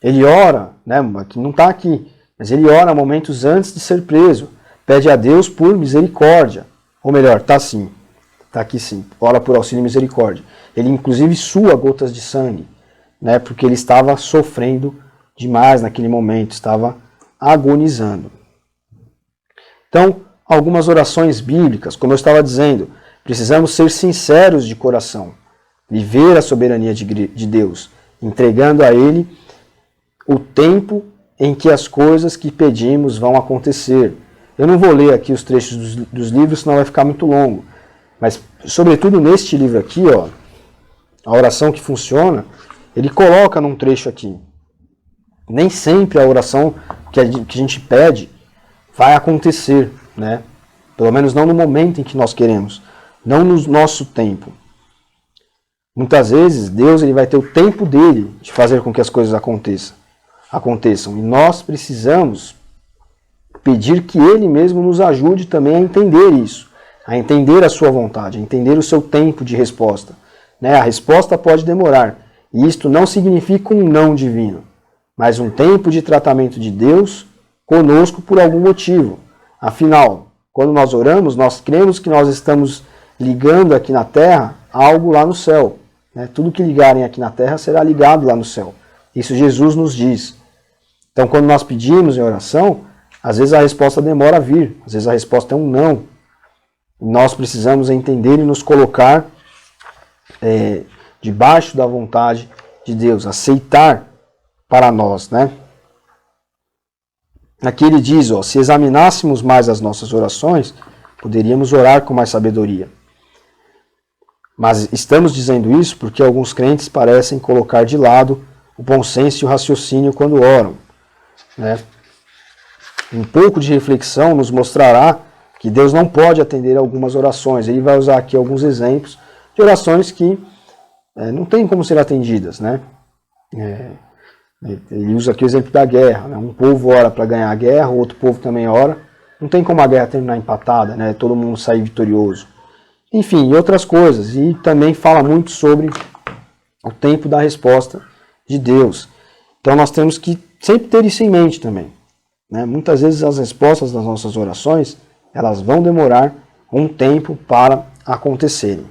Ele ora, né? Que não está aqui, mas ele ora momentos antes de ser preso. Pede a Deus por misericórdia. Ou melhor, está sim. Está aqui sim. Ora por auxílio e misericórdia. Ele inclusive sua gotas de sangue, né? Porque ele estava sofrendo demais naquele momento, estava agonizando. Então, algumas orações bíblicas, como eu estava dizendo, precisamos ser sinceros de coração, viver a soberania de Deus, entregando a Ele o tempo em que as coisas que pedimos vão acontecer. Eu não vou ler aqui os trechos dos livros, senão vai ficar muito longo. Mas, sobretudo neste livro aqui, ó, a oração que funciona, ele coloca num trecho aqui. Nem sempre a oração que a gente pede vai acontecer, né? Pelo menos não no momento em que nós queremos, não no nosso tempo. Muitas vezes Deus ele vai ter o tempo dele de fazer com que as coisas aconteçam. E nós precisamos pedir que Ele mesmo nos ajude também a entender isso, a entender a sua vontade, a entender o seu tempo de resposta, né? A resposta pode demorar, e isto não significa um não divino, mas um tempo de tratamento de Deus conosco por algum motivo. Afinal, quando nós oramos, nós cremos que nós estamos ligando aqui na terra algo lá no céu, né? Tudo que ligarem aqui na terra será ligado lá no céu. Isso Jesus nos diz. Então, quando nós pedimos em oração, às vezes a resposta demora a vir, às vezes a resposta é um não. Nós precisamos entender e nos colocar debaixo da vontade de Deus, aceitar para nós, né? Aqui ele diz, ó, se examinássemos mais as nossas orações, poderíamos orar com mais sabedoria. Mas estamos dizendo isso porque alguns crentes parecem colocar de lado o bom senso e o raciocínio quando oram, né? Um pouco de reflexão nos mostrará que Deus não pode atender algumas orações. Ele vai usar aqui alguns exemplos de orações que não tem como ser atendidas, né? Ele usa aqui o exemplo da guerra, né? Um povo ora para ganhar a guerra, o outro povo também ora. Não tem como a guerra terminar empatada, né? Todo mundo sair vitorioso. Enfim, e outras coisas. E também fala muito sobre o tempo da resposta de Deus. Então nós temos que sempre ter isso em mente também, né? Muitas vezes as respostas das nossas orações, elas vão demorar um tempo para acontecerem.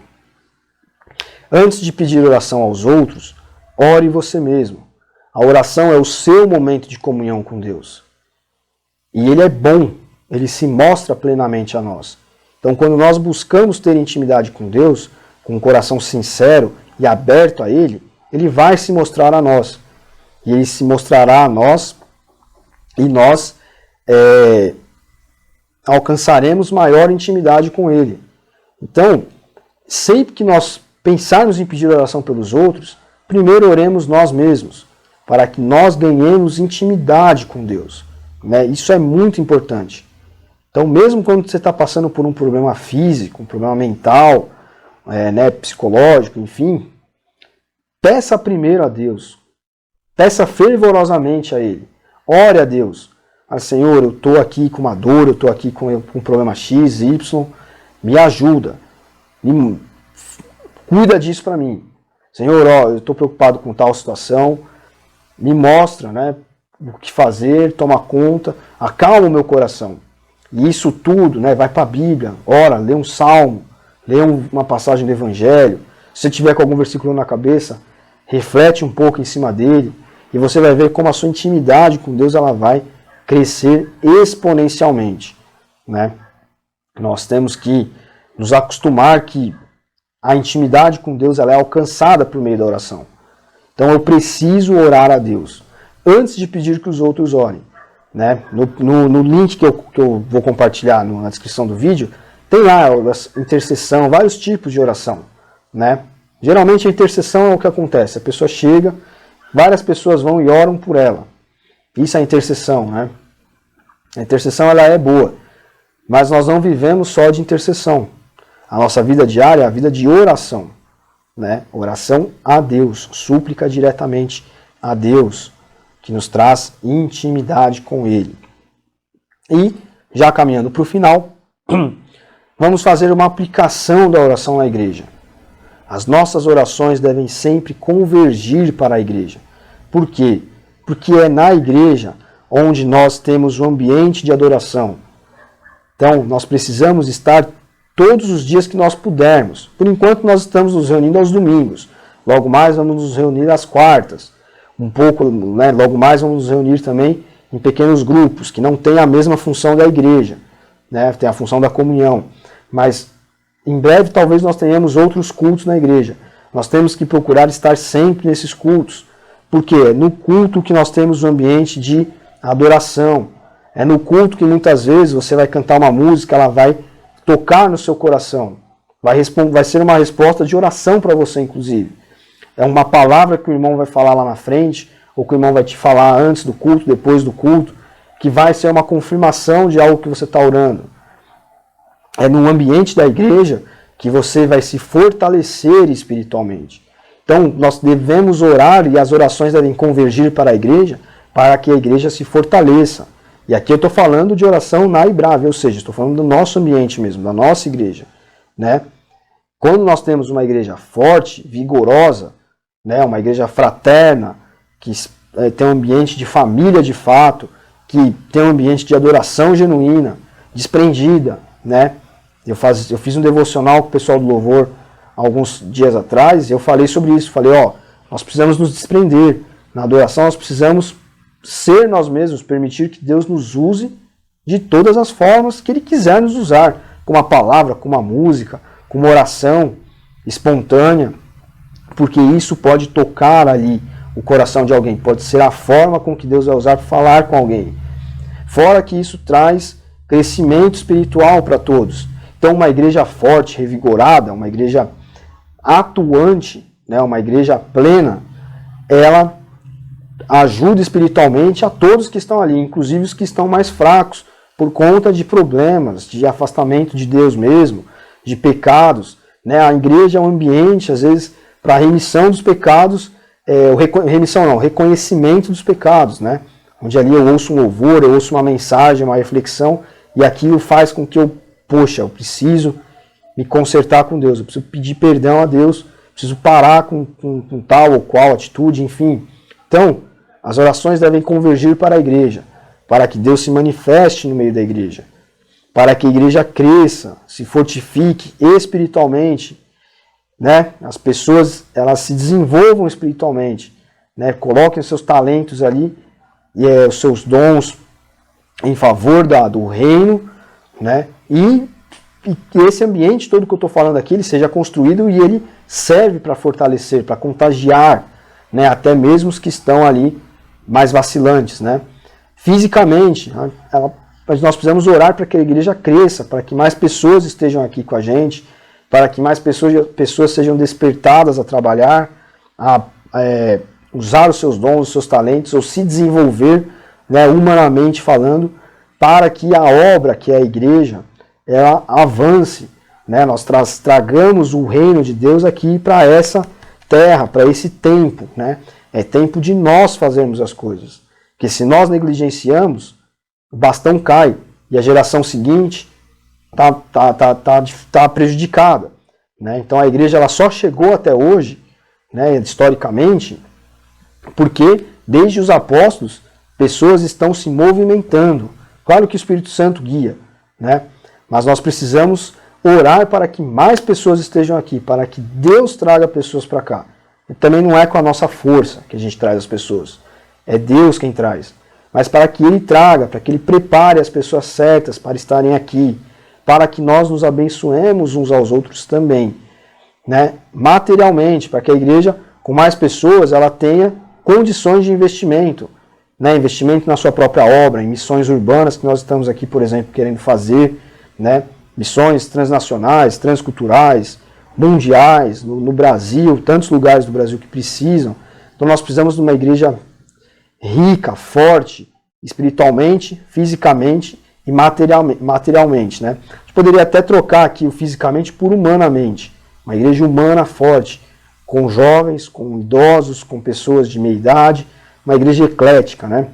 Antes de pedir oração aos outros, ore você mesmo. A oração é o seu momento de comunhão com Deus. E ele é bom, ele se mostra plenamente a nós. Então, quando nós buscamos ter intimidade com Deus, com um coração sincero e aberto a Ele, Ele vai se mostrar a nós. E Ele se mostrará a nós e nós alcançaremos maior intimidade com Ele. Então, sempre que nós pensarmos em pedir oração pelos outros, primeiro oremos nós mesmos, para que nós ganhemos intimidade com Deus, né? Isso é muito importante. Então, mesmo quando você está passando por um problema físico, um problema mental, né, psicológico, enfim, peça primeiro a Deus. Peça fervorosamente a Ele. Ore a Deus. Senhor, eu estou aqui com uma dor, eu estou aqui com um problema X, Y, me ajuda. Cuida disso para mim. Senhor, eu estou preocupado com tal situação, me mostra, né, o que fazer, toma conta, acalma o meu coração. E isso tudo, né, vai para a Bíblia, ora, lê um salmo, lê uma passagem do Evangelho, Se você tiver com algum versículo na cabeça, reflete um pouco em cima dele e você vai ver como a sua intimidade com Deus ela vai crescer exponencialmente, né? Nós temos que nos acostumar que a intimidade com Deus ela é alcançada por meio da oração. Então eu preciso orar a Deus antes de pedir que os outros orem, né? No link que eu vou compartilhar na descrição do vídeo, tem lá a intercessão, vários tipos de oração, né? Geralmente a intercessão é o que acontece, a pessoa chega, várias pessoas vão e oram por ela. Isso é a intercessão, né? A intercessão ela é boa, mas nós não vivemos só de intercessão. A nossa vida diária é a vida de oração, né? Oração a Deus, súplica diretamente a Deus, que nos traz intimidade com Ele. E, já caminhando para o final, vamos fazer uma aplicação da oração na igreja. As nossas orações devem sempre convergir para a igreja. Por quê? Porque é na igreja onde nós temos o ambiente de adoração. Então, nós precisamos estar todos os dias que nós pudermos. Por enquanto, nós estamos nos reunindo aos domingos. Logo mais, vamos nos reunir às quartas. Um pouco, né? Logo mais, vamos nos reunir também em pequenos grupos, que não têm a mesma função da igreja, né? Tem a função da comunhão. Mas, em breve, talvez nós tenhamos outros cultos na igreja. Nós temos que procurar estar sempre nesses cultos. Porque é no culto que nós temos o ambiente de adoração. É no culto que muitas vezes você vai cantar uma música, ela vai tocar no seu coração. Vai ser uma resposta de oração para você, inclusive. É uma palavra que o irmão vai falar lá na frente, ou que o irmão vai te falar antes do culto, depois do culto, que vai ser uma confirmação de algo que você está orando. É no ambiente da igreja que você vai se fortalecer espiritualmente. Então, nós devemos orar e as orações devem convergir para a igreja, para que a igreja se fortaleça. E aqui eu estou falando de oração na Ibrave, ou seja, estou falando do nosso ambiente mesmo, da nossa igreja, né? Quando nós temos uma igreja forte, vigorosa, né, uma igreja fraterna, que tem um ambiente de família de fato, que tem um ambiente de adoração genuína, desprendida, né? Eu fiz um devocional com o pessoal do Louvor alguns dias atrás, e eu falei sobre isso, falei, nós precisamos nos desprender, na adoração nós precisamos ser nós mesmos, permitir que Deus nos use de todas as formas que Ele quiser nos usar, com uma palavra, com uma música, com uma oração espontânea, porque isso pode tocar ali o coração de alguém, pode ser a forma com que Deus vai usar para falar com alguém. Fora que isso traz crescimento espiritual para todos. Então uma igreja forte, revigorada, uma igreja atuante, né, uma igreja plena, ela ajuda espiritualmente a todos que estão ali, inclusive os que estão mais fracos, por conta de problemas, de afastamento de Deus mesmo, de pecados. Né? A igreja é um ambiente, às vezes, para a remissão dos pecados, reconhecimento dos pecados, né? Onde ali eu ouço um louvor, eu ouço uma mensagem, uma reflexão, e aquilo faz com que eu preciso me consertar com Deus, eu preciso pedir perdão a Deus, preciso parar com tal ou qual atitude, enfim. Então, as orações devem convergir para a igreja, para que Deus se manifeste no meio da igreja, para que a igreja cresça, se fortifique espiritualmente, né? As pessoas elas se desenvolvam espiritualmente, né? Coloquem os seus talentos ali, e os seus dons em favor do reino, né? E que esse ambiente todo que eu estou falando aqui ele seja construído e ele serve para fortalecer, para contagiar, né? Até mesmo os que estão ali mais vacilantes, né? Fisicamente, nós precisamos orar para que a igreja cresça, para que mais pessoas estejam aqui com a gente, para que mais pessoas sejam despertadas a trabalhar, a usar os seus dons, os seus talentos, ou se desenvolver, né, humanamente falando, para que a obra, que é a igreja, ela avance, né? Nós tragamos o reino de Deus aqui para essa terra, para esse tempo, né? É tempo de nós fazermos as coisas. Porque se nós negligenciamos, o bastão cai e a geração seguinte está prejudicada, né? Então a igreja ela só chegou até hoje, né, historicamente, porque desde os apóstolos pessoas estão se movimentando. Claro que o Espírito Santo guia, né? Mas nós precisamos orar para que mais pessoas estejam aqui, para que Deus traga pessoas para cá. E também não é com a nossa força que a gente traz as pessoas. É Deus quem traz. Mas para que Ele traga, para que Ele prepare as pessoas certas para estarem aqui, para que nós nos abençoemos uns aos outros também, né? Materialmente, para que a igreja, com mais pessoas, ela tenha condições de investimento, né? Investimento na sua própria obra, em missões urbanas que nós estamos aqui, por exemplo, querendo fazer, né? Missões transnacionais, transculturais, mundiais, no Brasil, tantos lugares do Brasil que precisam. Então nós precisamos de uma igreja rica, forte, espiritualmente, fisicamente e materialmente, né? A gente poderia até trocar aqui o fisicamente por humanamente. Uma igreja humana forte, com jovens, com idosos, com pessoas de meia idade, uma igreja eclética, né?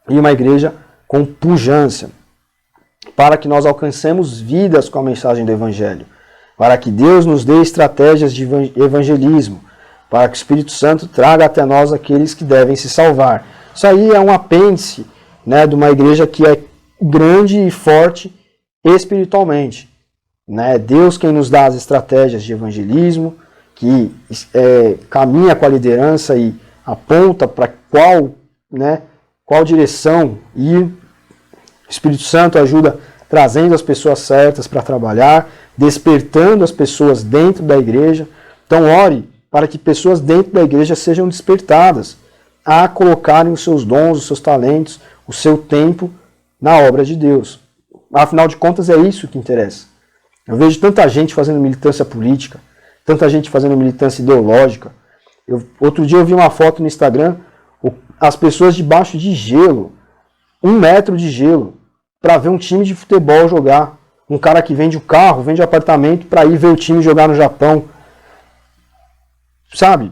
E uma igreja com pujança, para que nós alcancemos vidas com a mensagem do Evangelho, para que Deus nos dê estratégias de evangelismo, para que o Espírito Santo traga até nós aqueles que devem se salvar. Isso aí é um apêndice, né, de uma igreja que é grande e forte espiritualmente. Né? Deus quem nos dá as estratégias de evangelismo, que caminha com a liderança e aponta para qual direção ir. O Espírito Santo ajuda trazendo as pessoas certas para trabalhar, despertando as pessoas dentro da igreja. Então ore para que pessoas dentro da igreja sejam despertadas a colocarem os seus dons, os seus talentos, o seu tempo na obra de Deus. Afinal de contas, é isso que interessa. Eu vejo tanta gente fazendo militância política, tanta gente fazendo militância ideológica. Outro dia eu vi uma foto no Instagram, as pessoas debaixo de gelo, 1 metro de gelo, para ver um time de futebol jogar. Um cara que vende o carro, vende apartamento para ir ver o time jogar no Japão. Sabe?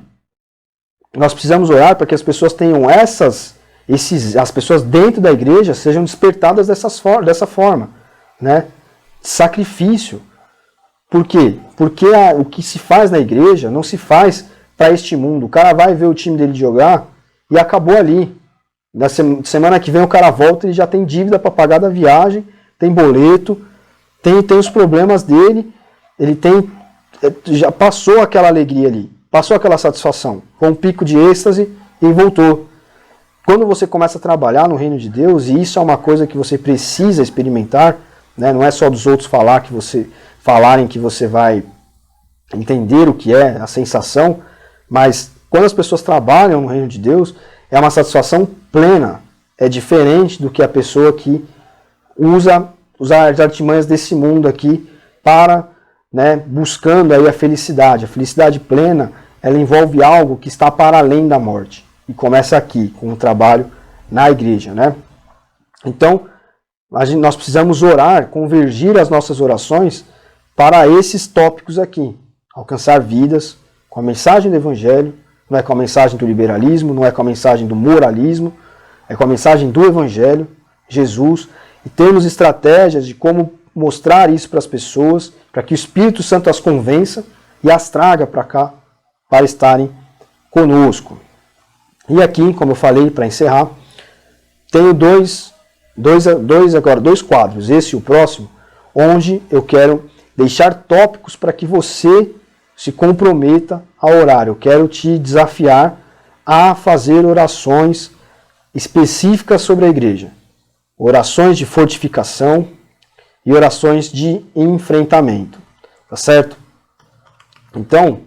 Nós precisamos orar para que as pessoas tenham as pessoas dentro da igreja sejam despertadas dessa forma, né? Sacrifício. Por quê? Porque o que se faz na igreja não se faz para este mundo. O cara vai ver o time dele jogar e acabou ali. Na semana que vem o cara volta e já tem dívida para pagar da viagem, tem boleto, tem os problemas dele, ele já passou aquela alegria ali, passou aquela satisfação, com um pico de êxtase e voltou. Quando você começa a trabalhar no reino de Deus, e isso é uma coisa que você precisa experimentar, né? Não é só dos outros falarem que você vai entender o que é a sensação, mas quando as pessoas trabalham no reino de Deus, é uma satisfação plena. É diferente do que a pessoa que usa as artimanhas desse mundo aqui para, né, buscando aí a felicidade. A felicidade plena, ela envolve algo que está para além da morte. E começa aqui, com o trabalho na igreja, né? Então, nós precisamos orar, convergir as nossas orações para esses tópicos aqui. Alcançar vidas com a mensagem do Evangelho, não é com a mensagem do liberalismo, não é com a mensagem do moralismo, é com a mensagem do Evangelho, Jesus, e termos estratégias de como mostrar isso para as pessoas, para que o Espírito Santo as convença e as traga para cá, para estarem conosco. E aqui, como eu falei, para encerrar, tenho dois quadros, esse e o próximo, onde eu quero deixar tópicos para que você se comprometa a orar. Eu quero te desafiar a fazer orações específicas sobre a igreja. Orações de fortificação e orações de enfrentamento. Tá certo? Então,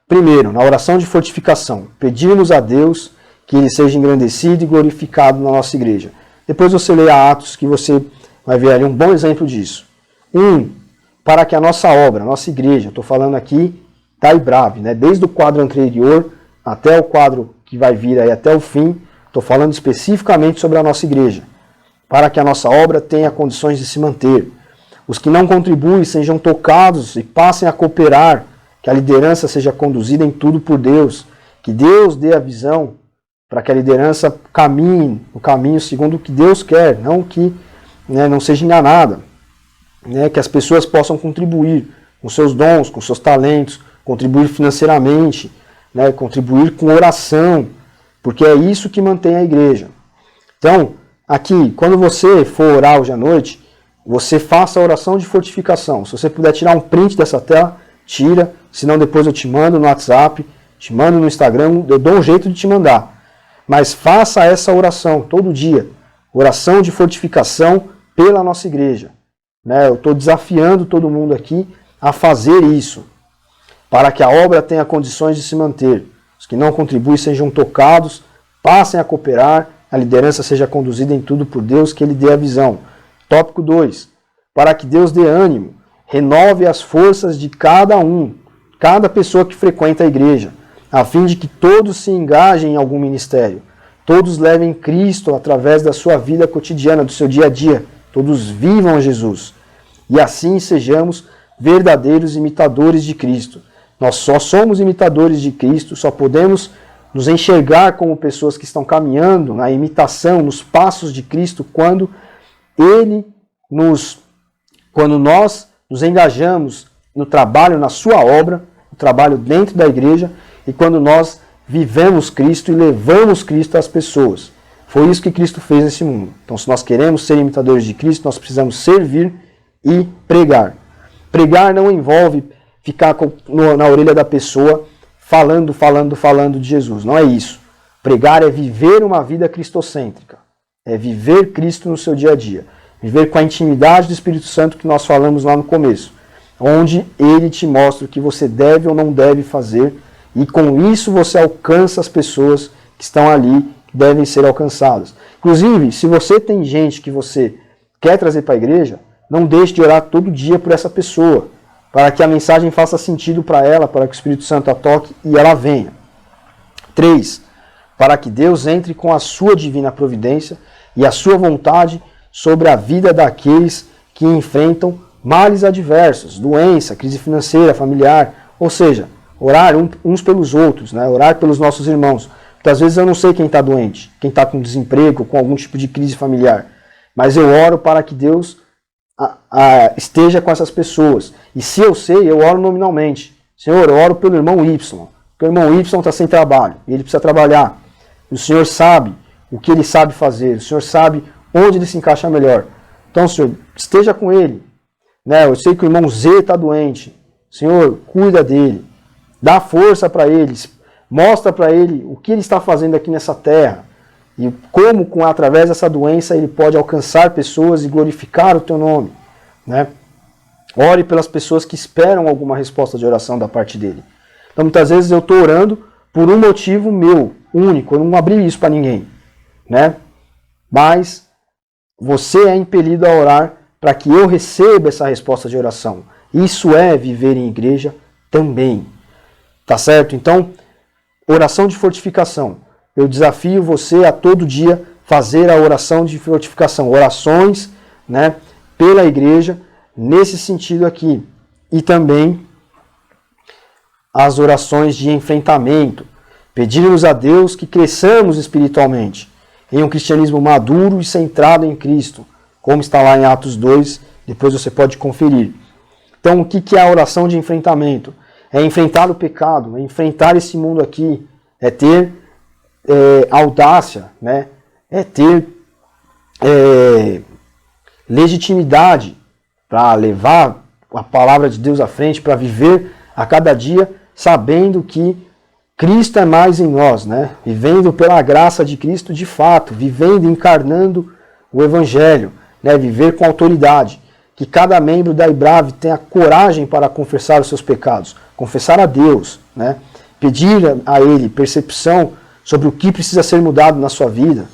primeiro, na oração de fortificação, pedirmos a Deus que Ele seja engrandecido e glorificado na nossa igreja. Depois você lê Atos, que você vai ver ali um bom exemplo disso. Para que a nossa obra, a nossa igreja, estou falando aqui da IBRAV, né? Desde o quadro anterior até o quadro que vai vir aí até o fim, estou falando especificamente sobre a nossa igreja, para que a nossa obra tenha condições de se manter. Os que não contribuem sejam tocados e passem a cooperar, que a liderança seja conduzida em tudo por Deus, que Deus dê a visão para que a liderança caminhe no caminho segundo o que Deus quer, não que, né, não seja enganada, né, que as pessoas possam contribuir com seus dons, com seus talentos, contribuir financeiramente, né, contribuir com oração, porque é isso que mantém a igreja. Então, aqui, quando você for orar hoje à noite, você faça a oração de fortificação. Se você puder tirar um print dessa tela, tira, senão depois eu te mando no WhatsApp, te mando no Instagram, eu dou um jeito de te mandar. Mas faça essa oração todo dia, oração de fortificação pela nossa igreja. Eu estou desafiando todo mundo aqui a fazer isso, para que a obra tenha condições de se manter. Os que não contribuem sejam tocados, passem a cooperar, a liderança seja conduzida em tudo por Deus, que Ele dê a visão. Tópico 2. Para que Deus dê ânimo, renove as forças de cada pessoa que frequenta a igreja, a fim de que todos se engajem em algum ministério, todos levem Cristo através da sua vida cotidiana, do seu dia a dia, todos vivam Jesus, e assim sejamos verdadeiros imitadores de Cristo. Nós só somos imitadores de Cristo, só podemos nos enxergar como pessoas que estão caminhando na imitação, nos passos de Cristo, quando nós nos engajamos no trabalho, na sua obra, no trabalho dentro da igreja, e quando nós vivemos Cristo e levamos Cristo às pessoas. Foi isso que Cristo fez nesse mundo. Então, se nós queremos ser imitadores de Cristo, nós precisamos servir e pregar. Pregar não envolve ficar na orelha da pessoa falando de Jesus. Não é isso. Pregar é viver uma vida cristocêntrica. É viver Cristo no seu dia a dia. Viver com a intimidade do Espírito Santo que nós falamos lá no começo. Onde Ele te mostra o que você deve ou não deve fazer. E com isso você alcança as pessoas que estão ali, que devem ser alcançadas. Inclusive, se você tem gente que você quer trazer para a igreja, não deixe de orar todo dia por essa pessoa, para que a mensagem faça sentido para ela, para que o Espírito Santo a toque e ela venha. 3. Para que Deus entre com a sua divina providência e a sua vontade sobre a vida daqueles que enfrentam males adversos, doença, crise financeira, familiar, ou seja, orar uns pelos outros, orar pelos nossos irmãos. Muitas vezes eu não sei quem está doente, quem está com desemprego, com algum tipo de crise familiar, mas eu oro para que Deus esteja com essas pessoas. E se eu sei, eu oro nominalmente. Senhor, eu oro pelo irmão Y, porque o irmão Y está sem trabalho, e ele precisa trabalhar. E o Senhor sabe o que ele sabe fazer, o Senhor sabe onde ele se encaixa melhor. Então, Senhor, esteja com ele. Eu sei que o irmão Z está doente. Senhor, cuida dele. Dá força para eles. Mostra para ele o que ele está fazendo aqui nessa terra. E como, através dessa doença, ele pode alcançar pessoas e glorificar o teu nome. Ore pelas pessoas que esperam alguma resposta de oração da parte dele. Então, muitas vezes eu estou orando por um motivo meu, único. Eu não abri isso para ninguém. Mas você é impelido a orar para que eu receba essa resposta de oração. Isso é viver em igreja também. Tá certo? Então, oração de fortificação. Eu desafio você a todo dia fazer a oração de fortificação. Orações, pela igreja, nesse sentido aqui. E também as orações de enfrentamento. Pedirmos a Deus que cresçamos espiritualmente em um cristianismo maduro e centrado em Cristo, como está lá em Atos 2, depois você pode conferir. Então, o que é a oração de enfrentamento? É enfrentar o pecado, é enfrentar esse mundo aqui, é ter audácia, é ter legitimidade para levar a palavra de Deus à frente, para viver a cada dia sabendo que Cristo é mais em nós, vivendo pela graça de Cristo de fato, vivendo, encarnando o Evangelho, viver com autoridade. Que cada membro da IBRAVE tenha coragem para confessar os seus pecados, confessar a Deus, pedir a Ele percepção sobre o que precisa ser mudado na sua vida,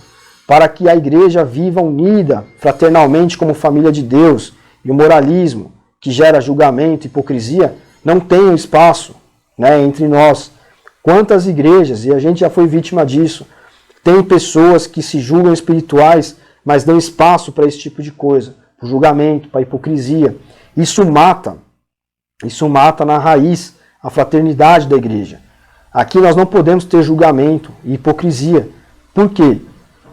para que a igreja viva unida, fraternalmente como família de Deus, e o moralismo, que gera julgamento e hipocrisia, não tenha espaço entre nós. Quantas igrejas, e a gente já foi vítima disso, tem pessoas que se julgam espirituais, mas dão espaço para esse tipo de coisa, para o julgamento, para a hipocrisia. Isso mata na raiz a fraternidade da igreja. Aqui nós não podemos ter julgamento e hipocrisia. Por quê?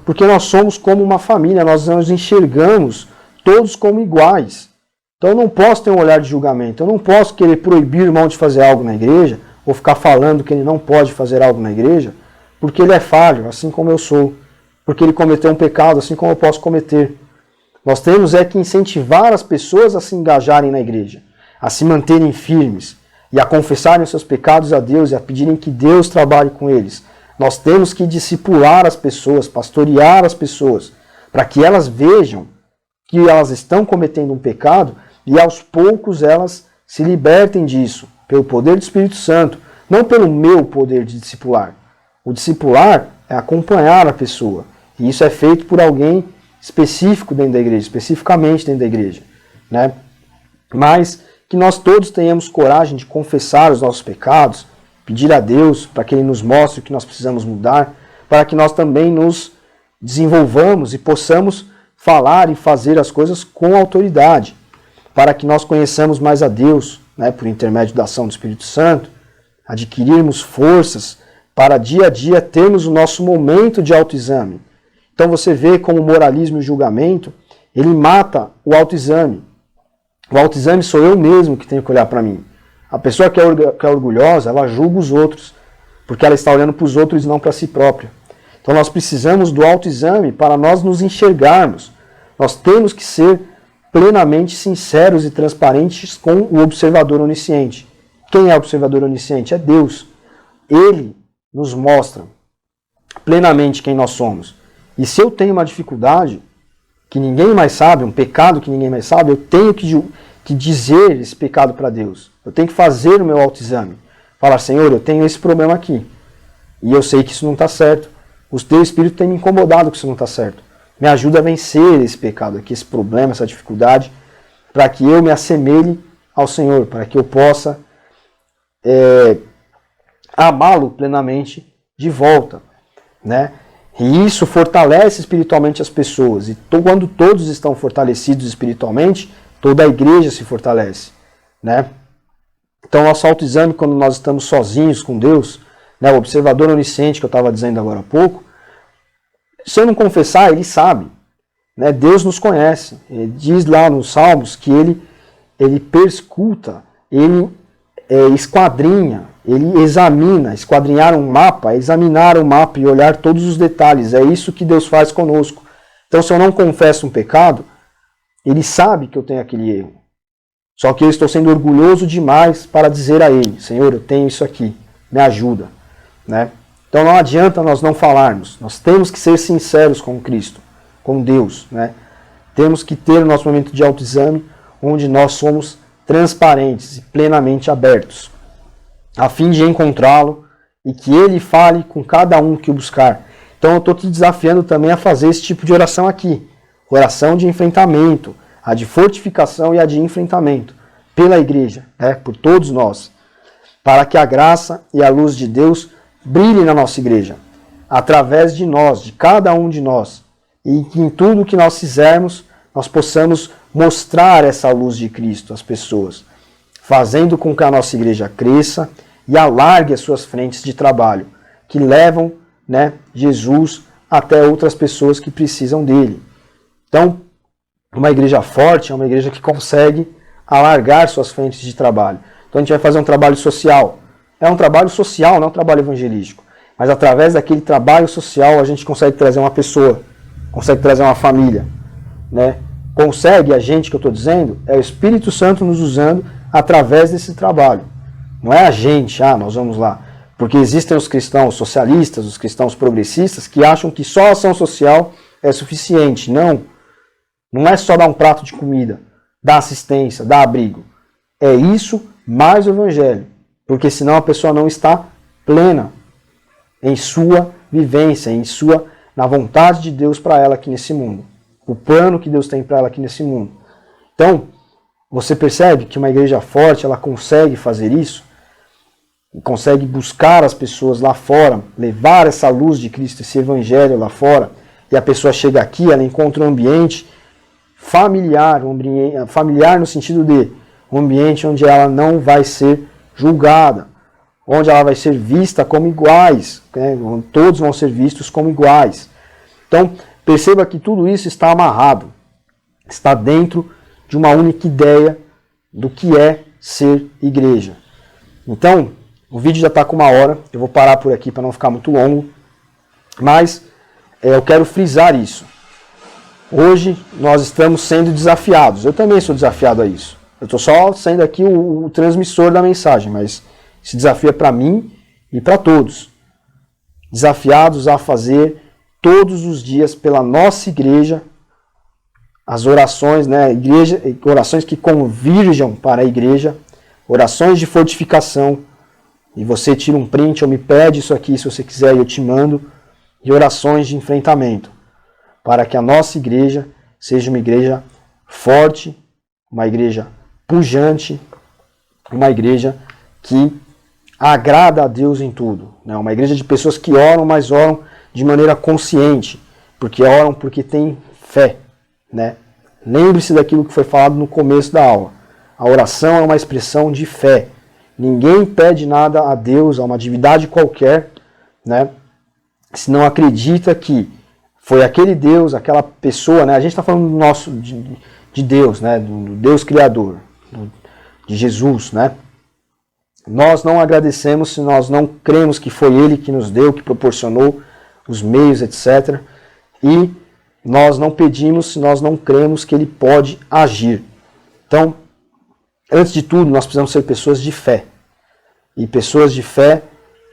Porque nós somos como uma família, nós nos enxergamos todos como iguais. Então eu não posso ter um olhar de julgamento, eu não posso querer proibir o irmão de fazer algo na igreja, ou ficar falando que ele não pode fazer algo na igreja, porque ele é falho, assim como eu sou. Porque ele cometeu um pecado, assim como eu posso cometer. Nós temos que incentivar as pessoas a se engajarem na igreja, a se manterem firmes e a confessarem os seus pecados a Deus e a pedirem que Deus trabalhe com eles. Nós temos que discipular as pessoas, pastorear as pessoas, para que elas vejam que elas estão cometendo um pecado e aos poucos elas se libertem disso, pelo poder do Espírito Santo, não pelo meu poder de discipular. O discipular é acompanhar a pessoa, e isso é feito por alguém específico dentro da igreja, especificamente dentro da igreja, né? Mas que nós todos tenhamos coragem de confessar os nossos pecados, pedir a Deus para que Ele nos mostre o que nós precisamos mudar, para que nós também nos desenvolvamos e possamos falar e fazer as coisas com autoridade, para que nós conheçamos mais a Deus, né, por intermédio da ação do Espírito Santo, adquirirmos forças para dia a dia termos o nosso momento de autoexame. Então você vê como o moralismo e o julgamento, ele mata o autoexame. O autoexame sou eu mesmo que tenho que olhar para mim. A pessoa que é orgulhosa, ela julga os outros, porque ela está olhando para os outros e não para si própria. Então nós precisamos do autoexame para nós nos enxergarmos. Nós temos que ser plenamente sinceros e transparentes com o observador onisciente. Quem é o observador onisciente? É Deus. Ele nos mostra plenamente quem nós somos. E se eu tenho uma dificuldade que ninguém mais sabe, um pecado que ninguém mais sabe, eu tenho que dizer esse pecado para Deus. Eu tenho que fazer o meu autoexame. Falar, Senhor, eu tenho esse problema aqui. E eu sei que isso não está certo. O teu Espírito tem me incomodado que isso não está certo. Me ajuda a vencer esse pecado aqui, esse problema, essa dificuldade, para que eu me assemelhe ao Senhor, para que eu possa amá-lo plenamente de volta, né? E isso fortalece espiritualmente as pessoas. E quando todos estão fortalecidos espiritualmente, toda a igreja se fortalece, né? Então, nosso autoexame, quando nós estamos sozinhos com Deus, né, o observador onisciente que eu estava dizendo agora há pouco, se eu não confessar, ele sabe, né? Deus nos conhece. Ele diz lá nos Salmos que ele perscruta, ele esquadrinha, ele examina. Esquadrinhar um mapa, examinar um mapa e olhar todos os detalhes. É isso que Deus faz conosco. Então, se eu não confesso um pecado, ele sabe que eu tenho aquele erro. Só que eu estou sendo orgulhoso demais para dizer a ele, Senhor, eu tenho isso aqui, me ajuda, né? Então não adianta nós não falarmos. Nós temos que ser sinceros com Cristo, com Deus, né? Temos que ter o nosso momento de autoexame, onde nós somos transparentes e plenamente abertos, a fim de encontrá-lo e que ele fale com cada um que o buscar. Então eu estou te desafiando também a fazer esse tipo de oração aqui. Oração de enfrentamento, a de fortificação e a de enfrentamento pela igreja, né? Por todos nós, para que a graça e a luz de Deus brilhe na nossa igreja, através de nós, de cada um de nós, e que em tudo que nós fizermos, nós possamos mostrar essa luz de Cristo às pessoas, fazendo com que a nossa igreja cresça e alargue as suas frentes de trabalho, que levam, né, Jesus até outras pessoas que precisam dele. Então, uma igreja forte é uma igreja que consegue alargar suas frentes de trabalho. Então a gente vai fazer um trabalho social. É um trabalho social, não é um trabalho evangelístico. Mas através daquele trabalho social a gente consegue trazer uma pessoa, consegue trazer uma família, né? Consegue, a gente que eu estou dizendo, é o Espírito Santo nos usando através desse trabalho. Não é a gente, nós vamos lá. Porque existem os cristãos socialistas, os cristãos progressistas, que acham que só a ação social é suficiente. Não. Não é só dar um prato de comida, dar assistência, dar abrigo. É isso mais o evangelho. Porque senão a pessoa não está plena em sua vivência, na vontade de Deus para ela aqui nesse mundo. O plano que Deus tem para ela aqui nesse mundo. Então, você percebe que uma igreja forte, ela consegue fazer isso? Consegue buscar as pessoas lá fora, levar essa luz de Cristo, esse evangelho lá fora, e a pessoa chega aqui, ela encontra um ambiente familiar, familiar no sentido de um ambiente onde ela não vai ser julgada, onde ela vai ser vista como iguais, né? Onde todos vão ser vistos como iguais. Então, perceba que tudo isso está amarrado, está dentro de uma única ideia do que é ser igreja. Então, o vídeo já está com 1 hora, eu vou parar por aqui para não ficar muito longo, mas eu quero frisar isso. Hoje nós estamos sendo desafiados. Eu também sou desafiado a isso. Eu estou só sendo aqui o transmissor da mensagem, mas esse desafio é para mim e para todos. Desafiados a fazer todos os dias pela nossa igreja as orações, né? Orações que convirjam para a igreja, orações de fortificação. E você tira um print ou me pede isso aqui se você quiser e eu te mando. E orações de enfrentamento, para que a nossa igreja seja uma igreja forte, uma igreja pujante, uma igreja que agrada a Deus em tudo. Né? Uma igreja de pessoas que oram, mas oram de maneira consciente, porque oram porque têm fé. Né? Lembre-se daquilo que foi falado no começo da aula. A oração é uma expressão de fé. Ninguém pede nada a Deus, a uma divindade qualquer, né? Se não acredita que foi aquele Deus, aquela pessoa, né? A gente está falando de Deus, né? Do Deus Criador, de Jesus, né? Nós não agradecemos se nós não cremos que foi Ele que nos deu, que proporcionou os meios, etc. E nós não pedimos se nós não cremos que Ele pode agir. Então, antes de tudo, nós precisamos ser pessoas de fé. E pessoas de fé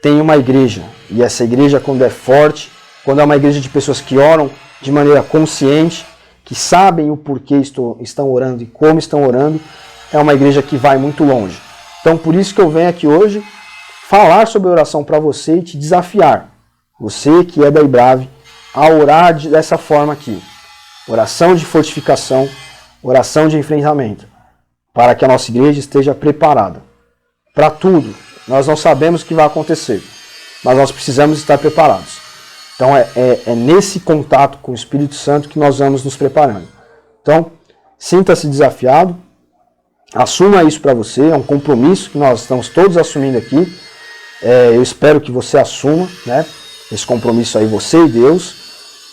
têm uma igreja. E essa igreja, quando é forte, quando é uma igreja de pessoas que oram de maneira consciente, que sabem o porquê estão orando e como estão orando, é uma igreja que vai muito longe. Então, por isso que eu venho aqui hoje falar sobre oração para você e te desafiar. Você que é da IBRAVE, a orar dessa forma aqui. Oração de fortificação, oração de enfrentamento. Para que a nossa igreja esteja preparada. Para tudo. Nós não sabemos o que vai acontecer. Mas nós precisamos estar preparados. Então é nesse contato com o Espírito Santo que nós vamos nos preparando. Então, sinta-se desafiado. Assuma isso para você. É um compromisso que nós estamos todos assumindo aqui. Eu espero que você assuma, né, esse compromisso aí, você e Deus.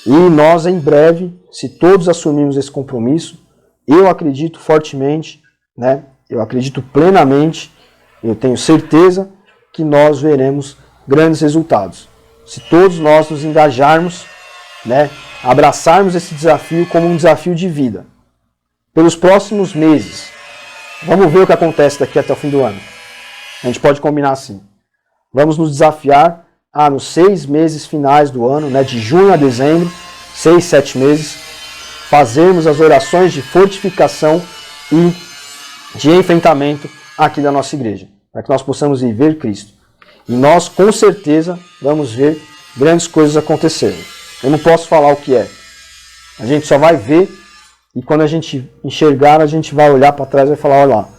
E nós, em breve, se todos assumirmos esse compromisso, eu acredito fortemente, né, eu acredito plenamente, eu tenho certeza que nós veremos grandes resultados. Se todos nós nos engajarmos, né, abraçarmos esse desafio como um desafio de vida. Pelos próximos meses, vamos ver o que acontece daqui até o fim do ano. A gente pode combinar assim. Vamos nos desafiar a, nos 6 meses finais do ano, né, de junho a dezembro, 6, 7 meses, fazermos as orações de fortificação e de enfrentamento aqui da nossa igreja, para que nós possamos viver Cristo. E nós, com certeza, vamos ver grandes coisas acontecerem. Eu não posso falar o que é. A gente só vai ver e quando a gente enxergar, a gente vai olhar para trás e vai falar, olha lá,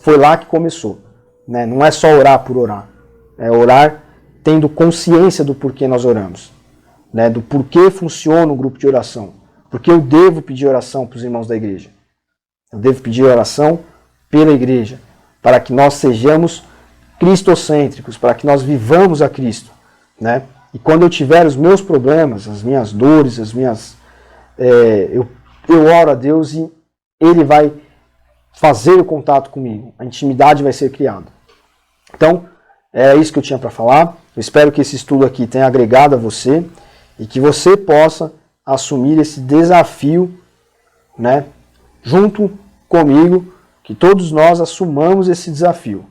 foi lá que começou. Né? Não é só orar por orar. É orar tendo consciência do porquê nós oramos. Né? Do porquê funciona o grupo de oração. Porque eu devo pedir oração para os irmãos da igreja. Eu devo pedir oração pela igreja, para que nós sejamos cristocêntricos, para que nós vivamos a Cristo. Né? E quando eu tiver os meus problemas, as minhas dores, eu oro a Deus e Ele vai fazer o contato comigo. A intimidade vai ser criada. Então, é isso que eu tinha para falar. Eu espero que esse estudo aqui tenha agregado a você e que você possa assumir esse desafio, né, junto comigo, que todos nós assumamos esse desafio.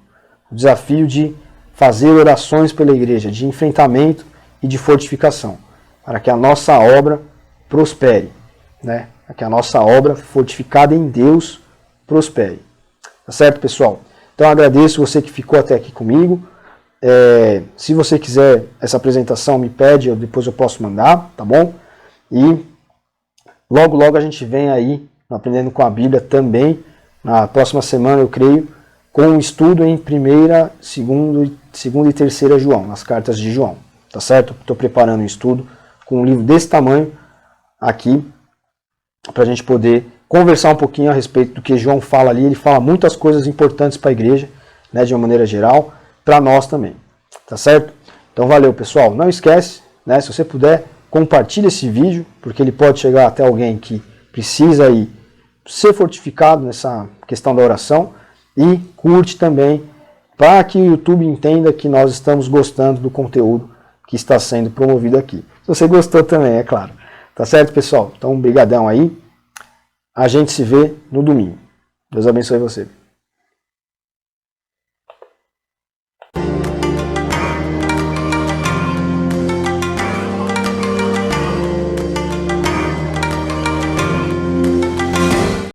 O desafio de fazer orações pela igreja, de enfrentamento e de fortificação, para que a nossa obra prospere, né? Para que a nossa obra fortificada em Deus prospere. Tá certo, pessoal? Então, agradeço você que ficou até aqui comigo. Se você quiser essa apresentação, me pede, depois eu posso mandar, tá bom? E logo, logo a gente vem aí, Aprendendo com a Bíblia também, na próxima semana, eu creio, com um estudo em 1ª, 2ª e 3ª João, nas cartas de João, tá certo? Estou preparando um estudo com um livro desse tamanho aqui, para a gente poder conversar um pouquinho a respeito do que João fala ali. Ele fala muitas coisas importantes para a igreja, né, de uma maneira geral, para nós também, tá certo? Então valeu, pessoal. Não esquece, né, se você puder, compartilhe esse vídeo, porque ele pode chegar até alguém que precisa aí ser fortificado nessa questão da oração, e curte também, para que o YouTube entenda que nós estamos gostando do conteúdo que está sendo promovido aqui. Se você gostou também, é claro. Tá certo, pessoal? Então, brigadão aí A gente se vê no domingo. Deus abençoe você.